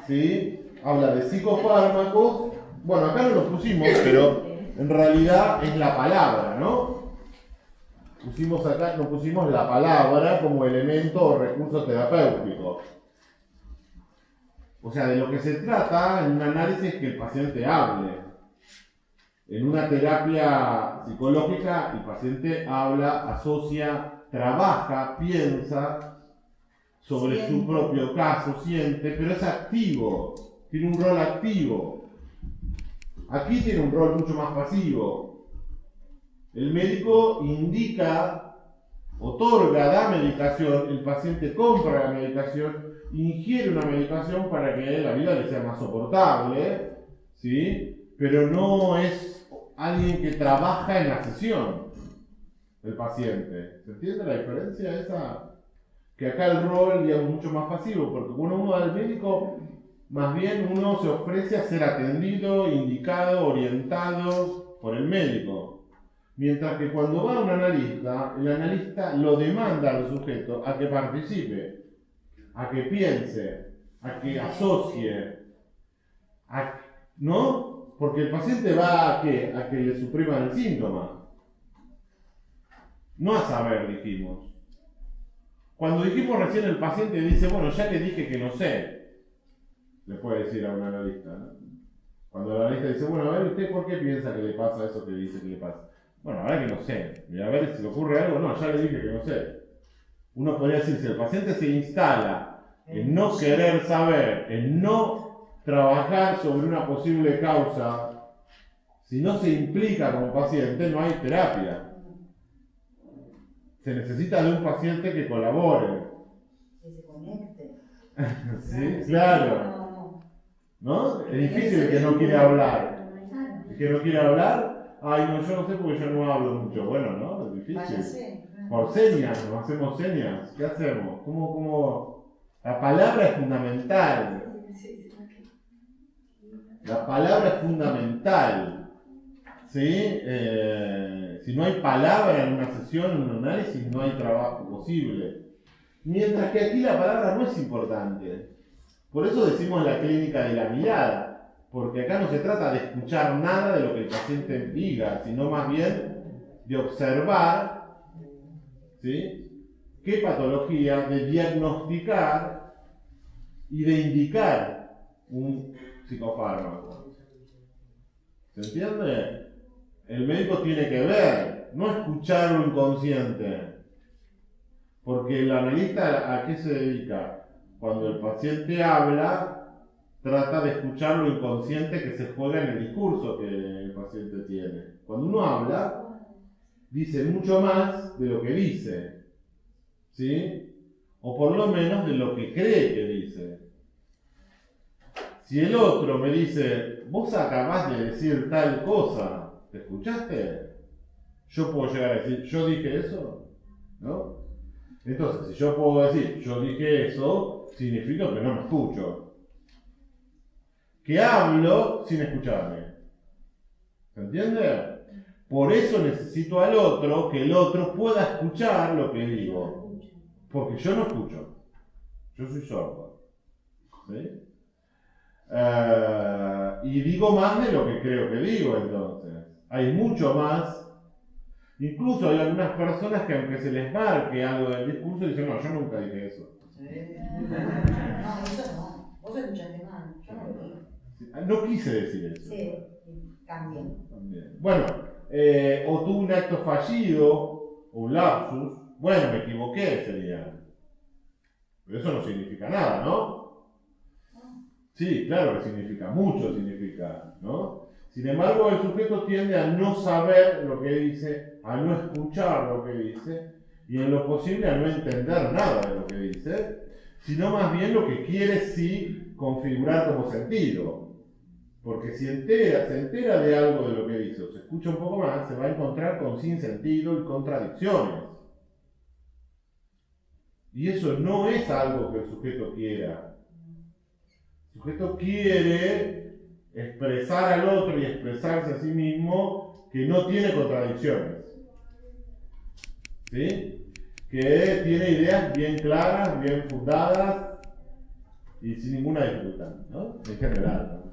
¿sí? Habla de psicofármacos. Bueno, acá no lo pusimos, pero en realidad es la palabra, ¿no? No pusimos la palabra como elemento o recurso terapéutico. O sea, de lo que se trata en un análisis es que el paciente hable. En una terapia psicológica, el paciente habla, asocia, trabaja, piensa sobre su propio caso, siente, pero es activo, tiene un rol activo. Aquí tiene un rol mucho más pasivo. El médico indica, otorga, da medicación, el paciente compra la medicación, ingiere una medicación para que la vida le sea más soportable, ¿sí? Pero no es alguien que trabaja en la sesión, el paciente. ¿Se entiende la diferencia esa? Que acá el rol, digamos, es mucho más pasivo, porque cuando uno va al médico, más bien uno se ofrece a ser atendido, indicado, orientado por el médico. Mientras que cuando va un analista, el analista lo demanda al sujeto a que participe, a que piense, a que asocie, ¿no? Porque el paciente va a ¿qué? A que le supriman el síntoma. No a saber, dijimos. Cuando dijimos recién el paciente dice, bueno, ya le dije que no sé, le puede decir a un analista, ¿no? Cuando el analista dice, bueno, a ver, ¿usted por qué piensa que le pasa eso que dice que le pasa? Bueno, a ver que no sé, y a ver si le ocurre algo, no, ya le dije que no sé. Uno podría decir, si el paciente se instala en no querer saber, en no trabajar sobre una posible causa, si no se implica como paciente, no hay terapia. Se necesita de un paciente que colabore. Que se conecte. Sí, claro. ¿No? Es difícil el que no quiere hablar. El que no quiere hablar, ay, no, yo no sé porque yo no hablo mucho. Bueno, ¿no? Es difícil. Váyase. Por señas, nos hacemos señas. ¿Qué hacemos? ¿Cómo? La palabra es fundamental. La palabra es fundamental. ¿Sí? Si no hay palabra en una sesión, en un análisis, no hay trabajo posible. Mientras que aquí la palabra no es importante. Por eso decimos la clínica de la mirada, porque acá no se trata de escuchar nada de lo que el paciente diga, sino más bien de observar, ¿sí? qué patología, de diagnosticar y de indicar un psicofármaco. ¿Se entiende? El médico tiene que ver, no escuchar lo inconsciente. Porque el analista, ¿a qué se dedica? Cuando el paciente habla, trata de escuchar lo inconsciente que se juega en el discurso que el paciente tiene. Cuando uno habla, dice mucho más de lo que dice, ¿sí? O por lo menos de lo que cree que dice. Si el otro me dice, vos acabás de decir tal cosa, ¿te escuchaste? Yo puedo llegar a decir, ¿yo dije eso? ¿No? Entonces, si yo puedo decir, yo dije eso, significa que no me escucho. Que hablo sin escucharme. ¿Se entiende? Por eso necesito al otro, que el otro pueda escuchar lo que digo. Porque yo no escucho. Yo soy sordo. ¿Sí? Y digo más de lo que creo que digo, entonces. Hay mucho más. Incluso hay algunas personas que aunque se les marque algo del discurso, dicen, no, yo nunca dije eso. No, eso no. Vos escuchaste mal. Yo no lo dije. No quise decir eso. Sí, también. Bueno, o tuve un acto fallido, o un lapsus. Bueno, me equivoqué, sería. Pero eso no significa nada, ¿no? Sí, claro que significa, mucho significa, ¿no? Sin embargo, el sujeto tiende a no saber lo que dice, a no escuchar lo que dice, y en lo posible a no entender nada de lo que dice, sino más bien lo que quiere sí configurar como sentido. Porque si se entera de algo de lo que dice, o se escucha un poco más, se va a encontrar con sinsentido y contradicciones. Y eso no es algo que el sujeto quiera. El sujeto quiere expresar al otro y expresarse a sí mismo que no tiene contradicciones. ¿Sí? Que tiene ideas bien claras, bien fundadas y sin ninguna dificultad, ¿no? En general, ¿no?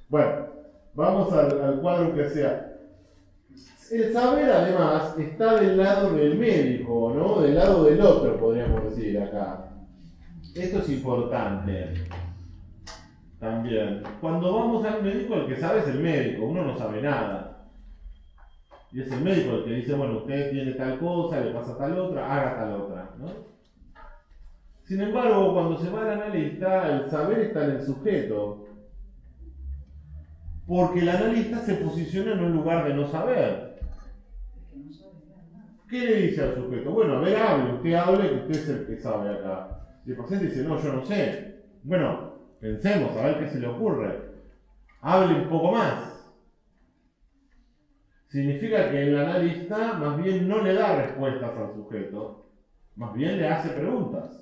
Bueno, vamos al cuadro que sea. El saber, además, está del lado del médico, ¿no? Del lado del otro, podríamos decir acá. Esto es importante. También. Cuando vamos al médico, el que sabe es el médico, uno no sabe nada. Y es el médico el que dice, bueno, usted tiene tal cosa, le pasa tal otra, haga tal otra, ¿no? Sin embargo, cuando se va al analista, el saber está en el sujeto. Porque el analista se posiciona en un lugar de no saber. ¿Qué le dice al sujeto? Bueno, a ver, usted hable, que usted es el que sabe acá. Y el paciente dice, no, yo no sé. Bueno, pensemos, a ver qué se le ocurre. hable un poco más. Significa que el analista más bien no le da respuestas al sujeto, más bien le hace preguntas.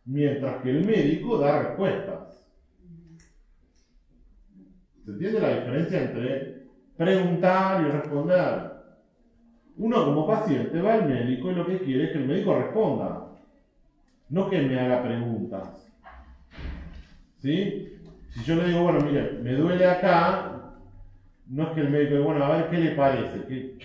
Mientras que el médico da respuestas. ¿Se entiende la diferencia entre preguntar y responder? Uno como paciente va al médico y lo que quiere es que el médico responda, no que me haga preguntas. ¿Sí? Si yo le digo, bueno, mire, me duele acá, no es que el médico diga, bueno, a ver qué le parece.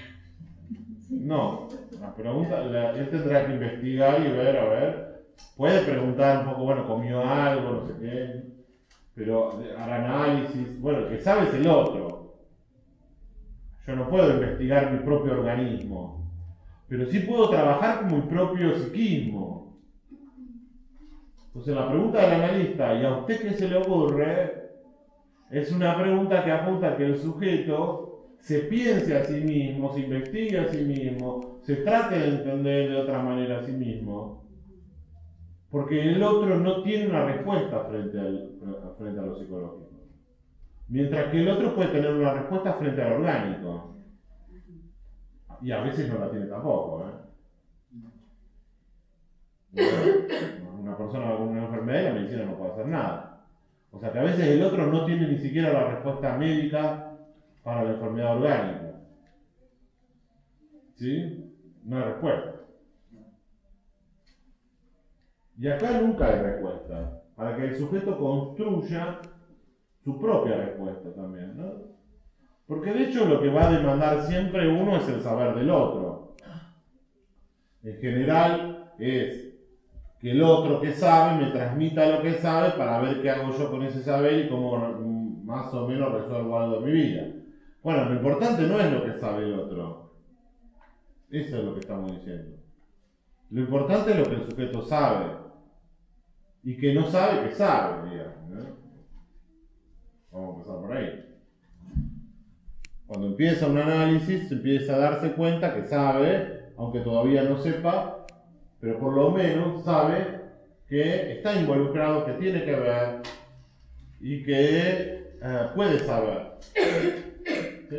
No, la pregunta, él tendrá que investigar y ver, a ver. Puede preguntar un poco, bueno, comió algo, no sé qué, pero hará análisis. Bueno, el que sabe es el otro. Yo no puedo investigar mi propio organismo, pero sí puedo trabajar con mi propio psiquismo. Entonces la pregunta del analista, ¿y a usted qué se le ocurre? Es una pregunta que apunta a que el sujeto se piense a sí mismo, se investigue a sí mismo, se trate de entender de otra manera a sí mismo. Porque el otro no tiene una respuesta frente a lo psicológico. Mientras que el otro puede tener una respuesta frente al orgánico. Y a veces no la tiene tampoco. Una persona con una enfermedad y la medicina no puede hacer nada. O sea que a veces el otro no tiene ni siquiera la respuesta médica para la enfermedad orgánica. ¿Sí? No hay respuesta. Y acá nunca hay respuesta, para que el sujeto construya su propia respuesta también, ¿no? Porque de hecho lo que va a demandar siempre uno es el saber del otro. En general es que el otro que sabe me transmita lo que sabe para ver qué hago yo con ese saber y cómo más o menos resuelvo algo de mi vida. Bueno, lo importante no es lo que sabe el otro. Eso es lo que estamos diciendo. Lo importante es lo que el sujeto sabe. Y que no sabe que sabe, digamos, ¿no? Vamos a empezar por ahí. Cuando empieza un análisis, empieza a darse cuenta que sabe, aunque todavía no sepa, pero por lo menos sabe que está involucrado, que tiene que ver y que puede saber. ¿Sí?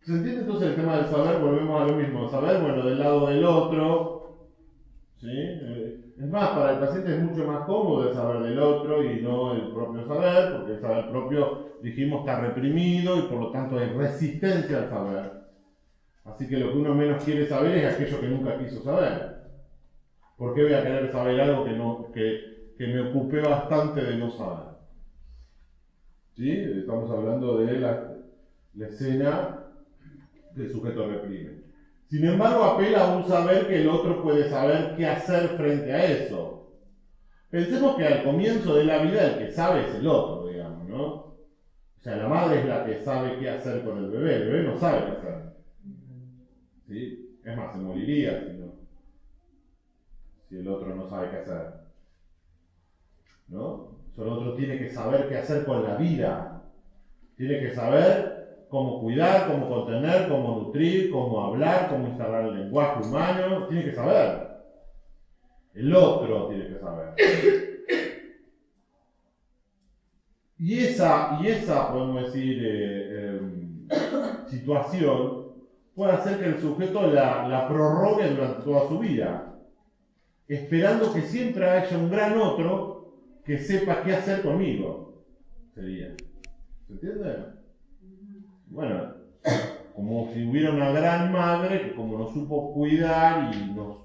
¿Se entiende entonces el tema del saber? Volvemos a lo mismo. Saber, bueno, del lado del otro. ¿Sí? Es más, para el paciente es mucho más cómodo el saber del otro y no el propio saber, porque el saber propio, dijimos, está reprimido y por lo tanto hay resistencia al saber. Así que lo que uno menos quiere saber es aquello que nunca quiso saber. ¿Por qué voy a querer saber algo que me ocupé bastante de no saber? ¿Sí? Estamos hablando de la escena del sujeto reprime. Sin embargo, apela a un saber que el otro puede saber qué hacer frente a eso. Pensemos que al comienzo de la vida el que sabe es el otro, digamos, ¿no? O sea, la madre es la que sabe qué hacer con el bebé no sabe qué hacer. ¿Sí? Es más, se moriría si el otro no sabe qué hacer. ¿No? El otro tiene que saber qué hacer con la vida. Tiene que saber cómo cuidar, cómo contener, cómo nutrir, cómo hablar, cómo instalar el lenguaje humano. Tiene que saber. El otro tiene que saber. Y esa podemos decir, situación puede hacer que el sujeto la prorrogue durante toda su vida, esperando que siempre haya un gran otro que sepa qué hacer conmigo. Sería. ¿Se entiende? Bueno, como si hubiera una gran madre que como nos supo cuidar y nos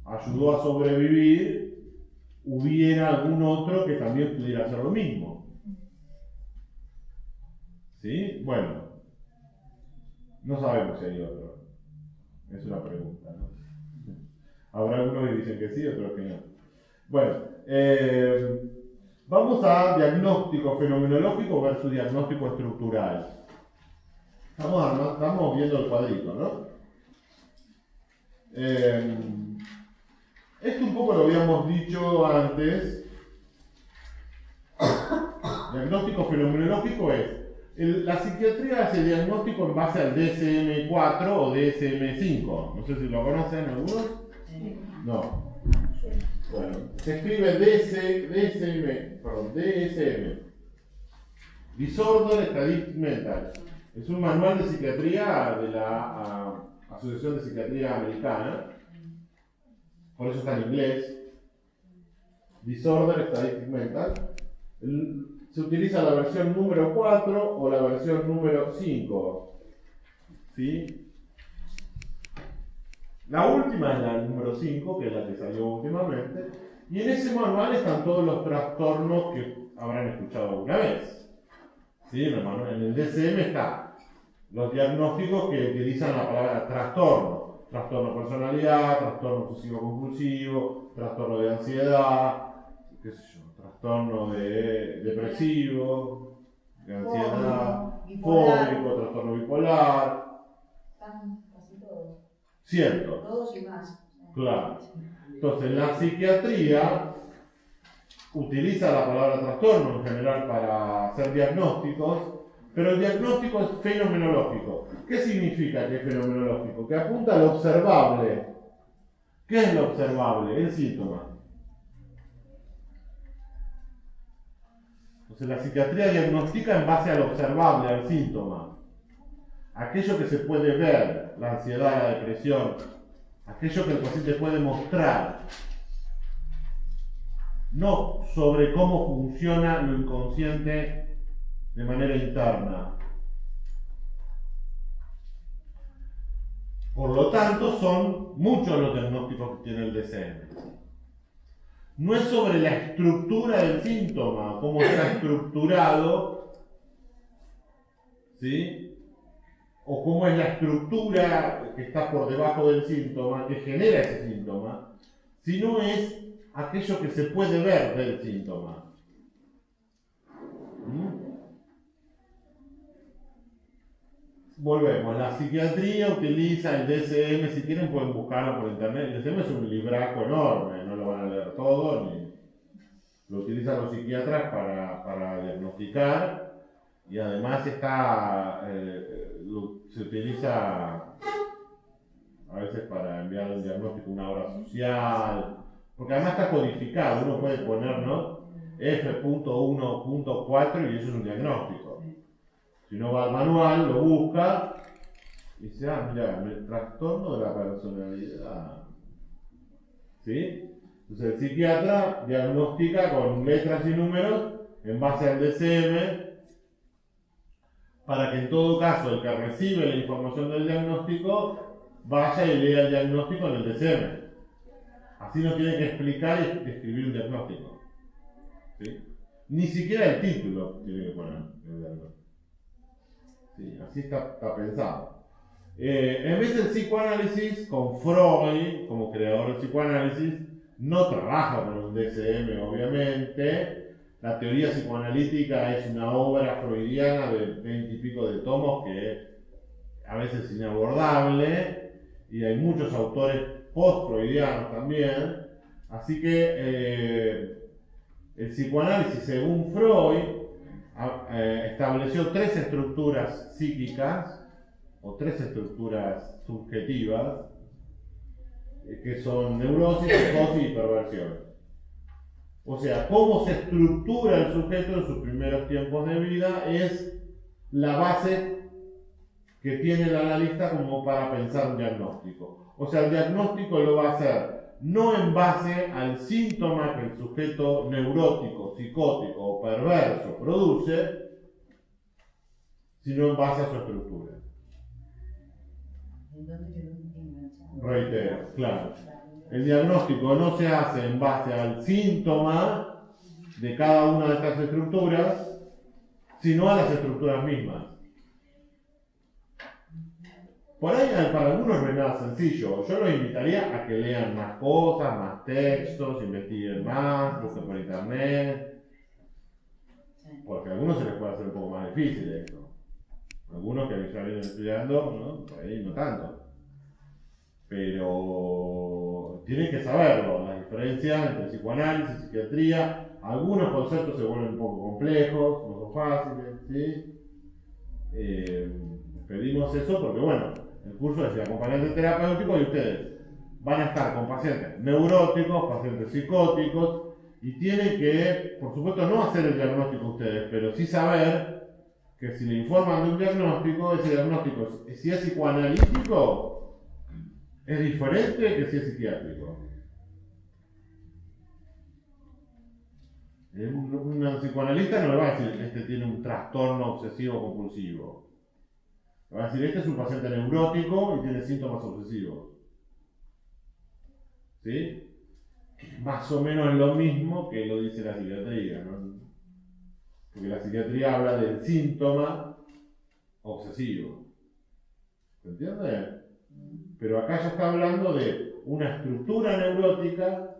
ayudó a sobrevivir, hubiera algún otro que también pudiera hacer lo mismo. ¿Sí? Bueno, no sabemos si hay otro. Es una pregunta, ¿no? Habrá algunos que dicen que sí, otros que no. Bueno, vamos a diagnóstico fenomenológico versus diagnóstico estructural. Estamos viendo el cuadrito, ¿no? Esto un poco lo habíamos dicho antes. Diagnóstico fenomenológico es, la psiquiatría hace diagnóstico en base al DSM-4 o DSM-5. No sé si lo conocen algunos. No. Bueno, se escribe DSM. Disorder Statistic Mental. Es un manual de psiquiatría de la Asociación de Psiquiatría Americana. Por eso está en inglés. Disorder Statistic Mental. Se utiliza la versión número 4 o la versión número 5. ¿Sí? La última es la número 5, que es la que salió últimamente. Y en ese manual están todos los trastornos que habrán escuchado alguna vez. ¿Sí? En el DSM está los diagnósticos que utilizan la palabra trastorno. Trastorno de personalidad, trastorno obsesivo-compulsivo, trastorno de ansiedad, qué sé yo, trastorno de depresivo, de ansiedad, fóbico, trastorno bipolar. Están casi todos. Cierto, Todos y más. claro. Entonces, la psiquiatría utiliza la palabra trastorno en general para hacer diagnósticos, pero el diagnóstico es fenomenológico. ¿Qué significa que es fenomenológico? Que apunta a lo observable. ¿Qué es lo observable? El síntoma. Entonces, la psiquiatría diagnostica en base a lo observable, al síntoma. Aquello que se puede ver, la ansiedad, la depresión, aquello que el paciente puede mostrar. No sobre cómo funciona lo inconsciente de manera interna. Por lo tanto, son muchos los diagnósticos que tiene el DSM. No es sobre la estructura del síntoma, cómo está estructurado, ¿sí? O cómo es la estructura que está por debajo del síntoma, que genera ese síntoma, sino es aquello que se puede ver del síntoma. Volvemos, la psiquiatría utiliza el DSM, si quieren pueden buscarlo por internet. El DSM es un libraco enorme, no lo van a leer todo, ni lo utilizan los psiquiatras para diagnosticar, y además se utiliza a veces para enviar un diagnóstico a una obra social, porque además está codificado, uno puede poner, ¿no? F.1.4 y eso es un diagnóstico. Si uno va al manual, lo busca y dice, mira, el trastorno de la personalidad. ¿Sí? Entonces el psiquiatra diagnostica con letras y números en base al DSM para que en todo caso el que recibe la información del diagnóstico vaya y lea el diagnóstico en el DSM. Así no tiene que explicar y escribir un diagnóstico. ¿Sí? Ni siquiera el título tiene que poner el diagnóstico. Sí, así está pensado. En vez del psicoanálisis, con Freud como creador del psicoanálisis, no trabaja con un DSM, obviamente. La teoría psicoanalítica es una obra freudiana de 20 y pico de tomos que a veces es inabordable, y hay muchos autores post-freudianos también. Así que el psicoanálisis, según Freud, estableció 3 estructuras psíquicas o 3 estructuras subjetivas que son neurosis, psicosis y perversión. O sea, cómo se estructura el sujeto en sus primeros tiempos de vida es la base que tiene el analista como para pensar un diagnóstico. O sea, el diagnóstico lo va a hacer no en base al síntoma que el sujeto neurótico, psicótico o perverso produce, sino en base a su estructura. Reitero, claro. El diagnóstico no se hace en base al síntoma de cada una de estas estructuras, sino a las estructuras mismas. Por ahí para algunos no es nada sencillo. Yo los invitaría a que lean más cosas, más textos, investiguen más, busquen por internet. Porque a algunos se les puede hacer un poco más difícil esto. Algunos que ya vienen estudiando, ¿no? Por ahí no tanto. Pero tienen que saberlo, las diferencias entre psicoanálisis y psiquiatría. Algunos conceptos se vuelven un poco complejos, no son fáciles, ¿sí? Pedimos eso porque, bueno, el curso es de acompañante terapéutico y ustedes van a estar con pacientes neuróticos, pacientes psicóticos, y tienen que, por supuesto, no hacer el diagnóstico ustedes, pero sí saber que si le informan de un diagnóstico, ese diagnóstico, si es psicoanalítico, es diferente que si es psiquiátrico. Un psicoanalista no le va a decir, este tiene un trastorno obsesivo compulsivo. Le va a decir, este es un paciente neurótico y tiene síntomas obsesivos. ¿Sí? Más o menos es lo mismo que lo dice la psiquiatría, ¿no? Porque la psiquiatría habla del síntoma obsesivo. ¿Se entiende? Pero acá ya está hablando de una estructura neurótica,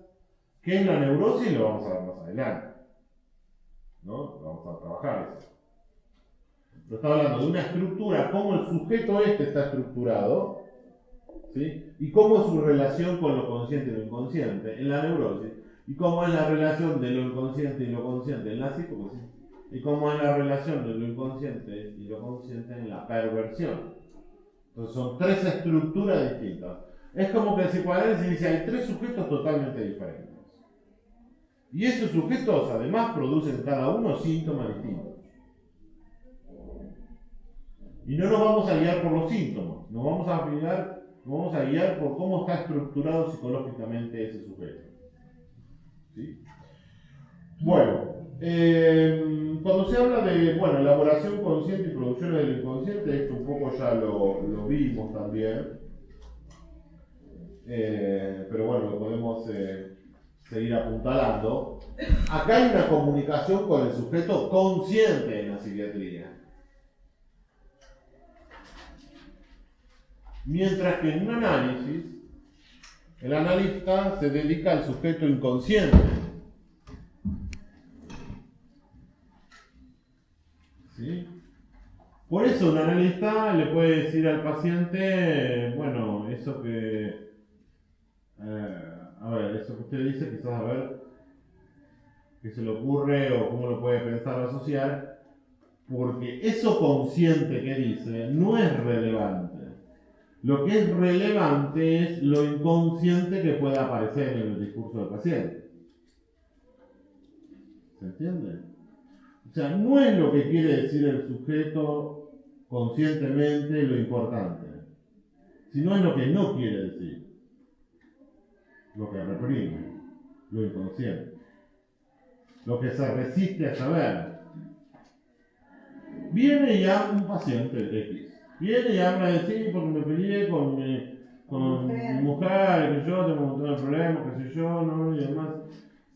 que es la neurosis, lo vamos a ver más adelante. ¿No? Vamos a trabajar eso. Pero está hablando de una estructura, cómo el sujeto está estructurado, ¿sí? Y cómo es su relación con lo consciente y lo inconsciente en la neurosis, y cómo es la relación de lo inconsciente y lo consciente en la psicosis, y cómo es la relación de lo inconsciente y lo consciente en la perversión. Entonces son tres estructuras distintas. Es como que el psicoanálisis dice, hay tres sujetos totalmente diferentes. Y esos sujetos además producen cada uno síntomas distintos. Y no nos vamos a guiar por los síntomas, nos vamos a guiar por cómo está estructurado psicológicamente ese sujeto. ¿Sí? Bueno, cuando se habla de elaboración consciente y producción del inconsciente, esto un poco ya lo vimos también, pero bueno, lo podemos seguir apuntalando. Acá hay una comunicación con el sujeto consciente en la psiquiatría. Mientras que en un análisis, el analista se dedica al sujeto inconsciente. ¿Sí? Por eso un analista le puede decir al paciente, bueno, eso que... eso que usted dice, quizás a ver qué se le ocurre o cómo lo puede pensar o asociar, porque eso consciente que dice no es relevante. Lo que es relevante es lo inconsciente que pueda aparecer en el discurso del paciente. ¿Se entiende? O sea, no es lo que quiere decir el sujeto conscientemente lo importante, sino es lo que no quiere decir. Lo que reprime, lo inconsciente, lo que se resiste a saber. Viene ya un paciente X, viene y habla de sí porque me peleé con mi mujer, que yo tengo un montón de problemas, que sé yo, ¿no? Y demás.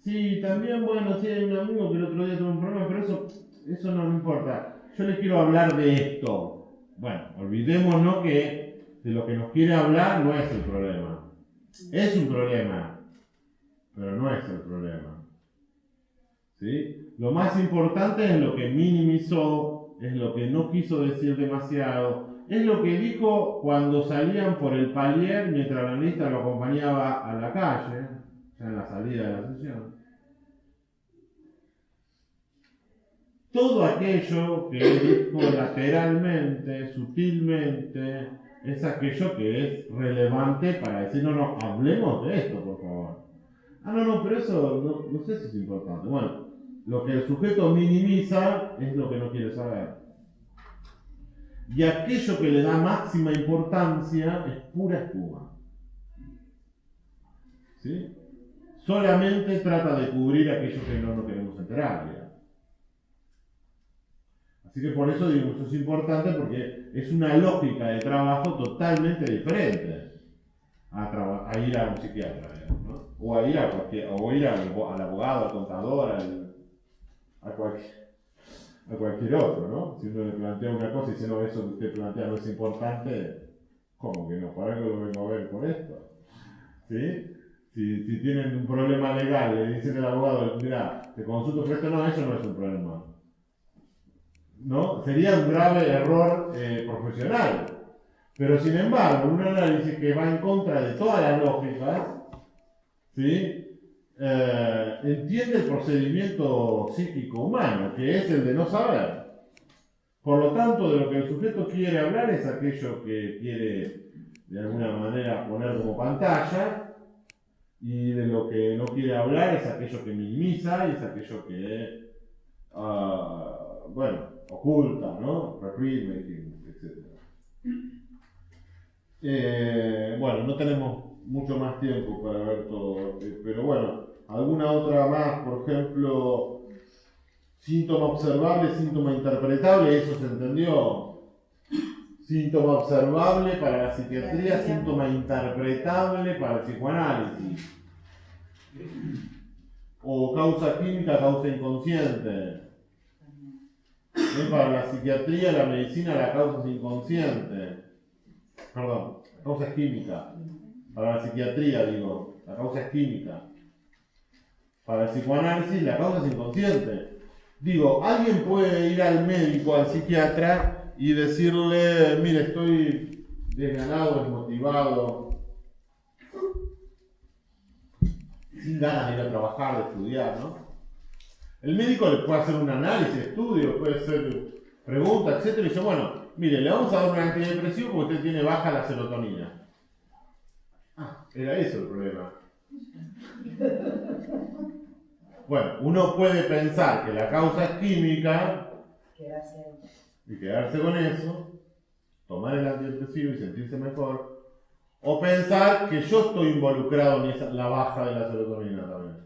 Sí, también, bueno, sí hay un amigo que el otro día tuvo un problema, pero eso no me importa. Yo le quiero hablar de esto. Bueno, olvidémonos que de lo que nos quiere hablar no es el problema. Es un problema, pero no es el problema. ¿Sí? Lo más importante es lo que minimizó, es lo que no quiso decir demasiado, es lo que dijo cuando salían por el palier mientras la analista lo acompañaba a la calle, ya en la salida de la sesión. Todo aquello que dijo lateralmente, sutilmente, es aquello que es relevante para decir, no, hablemos de esto, por favor. No, pero eso no sé si es importante. Bueno, lo que el sujeto minimiza es lo que no quiere saber. Y aquello que le da máxima importancia es pura espuma. ¿Sí? Solamente trata de cubrir aquello que no nos queremos enterar, digamos. Así que por eso digo, eso es importante porque es una lógica de trabajo totalmente diferente a ir a un psiquiatra, digamos, ¿no? O a ir al abogado, al contador, a cualquier otro, ¿no? Si uno le plantea una cosa y dice, no, eso que usted plantea no es importante, ¿cómo que no? ¿Para qué lo vengo a ver por esto? ¿Sí? Si tienen un problema legal, le dicen al abogado, mira, te consulto por esto, no, eso no es un problema. ¿No? Sería un grave error profesional. Pero sin embargo, un análisis que va en contra de todas las lógicas, ¿sí? Entiende el procedimiento psíquico humano, que es el de no saber. Por lo tanto, de lo que el sujeto quiere hablar es aquello que quiere de alguna manera poner como pantalla, y de lo que no quiere hablar es aquello que minimiza y es aquello que, bueno, oculta, ¿no? Reprime, etc. Bueno, no tenemos mucho más tiempo para ver todo, pero bueno, alguna otra más, por ejemplo, síntoma observable, síntoma interpretable, ¿eso se entendió? Síntoma observable para la psiquiatría, síntoma interpretable para el psicoanálisis. O causa química, causa inconsciente. Para la psiquiatría, la medicina, la causa es inconsciente. Perdón, la causa es química. Para la psiquiatría, digo, la causa es química. Para el psicoanálisis, la causa es inconsciente. Digo, alguien puede ir al médico, al psiquiatra, y decirle, mire, estoy desganado, desmotivado, sin ganas de ir a trabajar, de estudiar, ¿no? El médico le puede hacer un análisis, estudio, puede hacer preguntas, etc. Y dice, bueno, mire, le vamos a dar un antidepresivo porque usted tiene baja la serotonina. Ah, era eso el problema. Bueno, uno puede pensar que la causa es química y quedarse con eso, tomar el antidepresivo y sentirse mejor, o pensar que yo estoy involucrado en la baja de la serotonina también,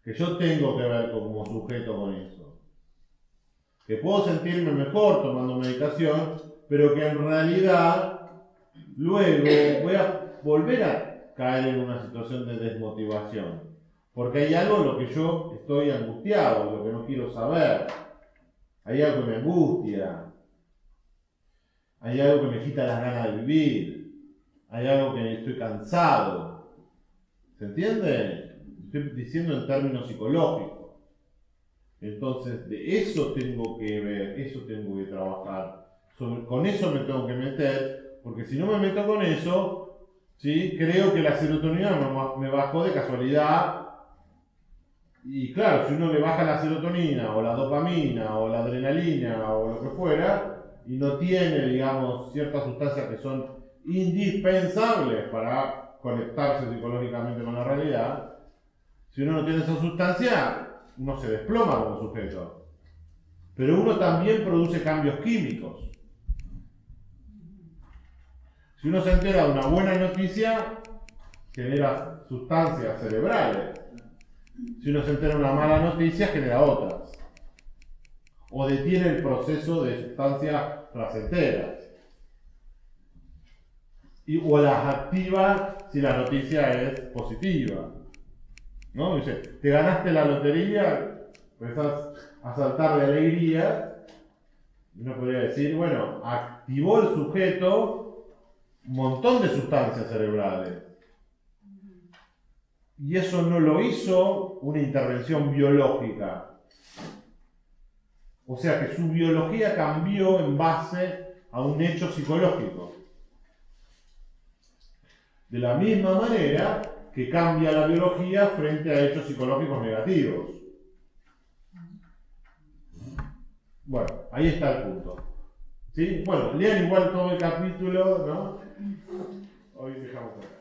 que yo tengo que ver como sujeto con eso, que puedo sentirme mejor tomando medicación, pero que en realidad luego voy a volver a caer en una situación de desmotivación, porque hay algo en lo que yo estoy angustiado, lo que no quiero saber. Hay algo que me angustia, hay algo que me quita las ganas de vivir, hay algo que estoy cansado. ¿Se entiende? Estoy diciendo en términos psicológicos. Entonces, de eso tengo que ver, eso tengo que trabajar. Con eso me tengo que meter, porque si no me meto con eso, ¿sí? Creo que la serotonina me bajó de casualidad. Y claro, si uno le baja la serotonina, o la dopamina, o la adrenalina, o lo que fuera, y no tiene, digamos, ciertas sustancias que son indispensables para conectarse psicológicamente con la realidad, si uno no tiene esa sustancia, uno se desploma como sujeto. Pero uno también produce cambios químicos. Si uno se entera de una buena noticia, genera sustancias cerebrales. Si uno se entera de una mala noticia, genera otras. O detiene el proceso de sustancias placenteras. O las activa si la noticia es positiva. ¿No? Dice, te ganaste la lotería, empezás a saltar de alegría. Uno podría decir, bueno, activó el sujeto un montón de sustancias cerebrales. Y eso no lo hizo una intervención biológica. O sea que su biología cambió en base a un hecho psicológico. De la misma manera que cambia la biología frente a hechos psicológicos negativos. Bueno, ahí está el punto. ¿Sí? Bueno, lean igual todo el capítulo, ¿no? Hoy dejamos acá.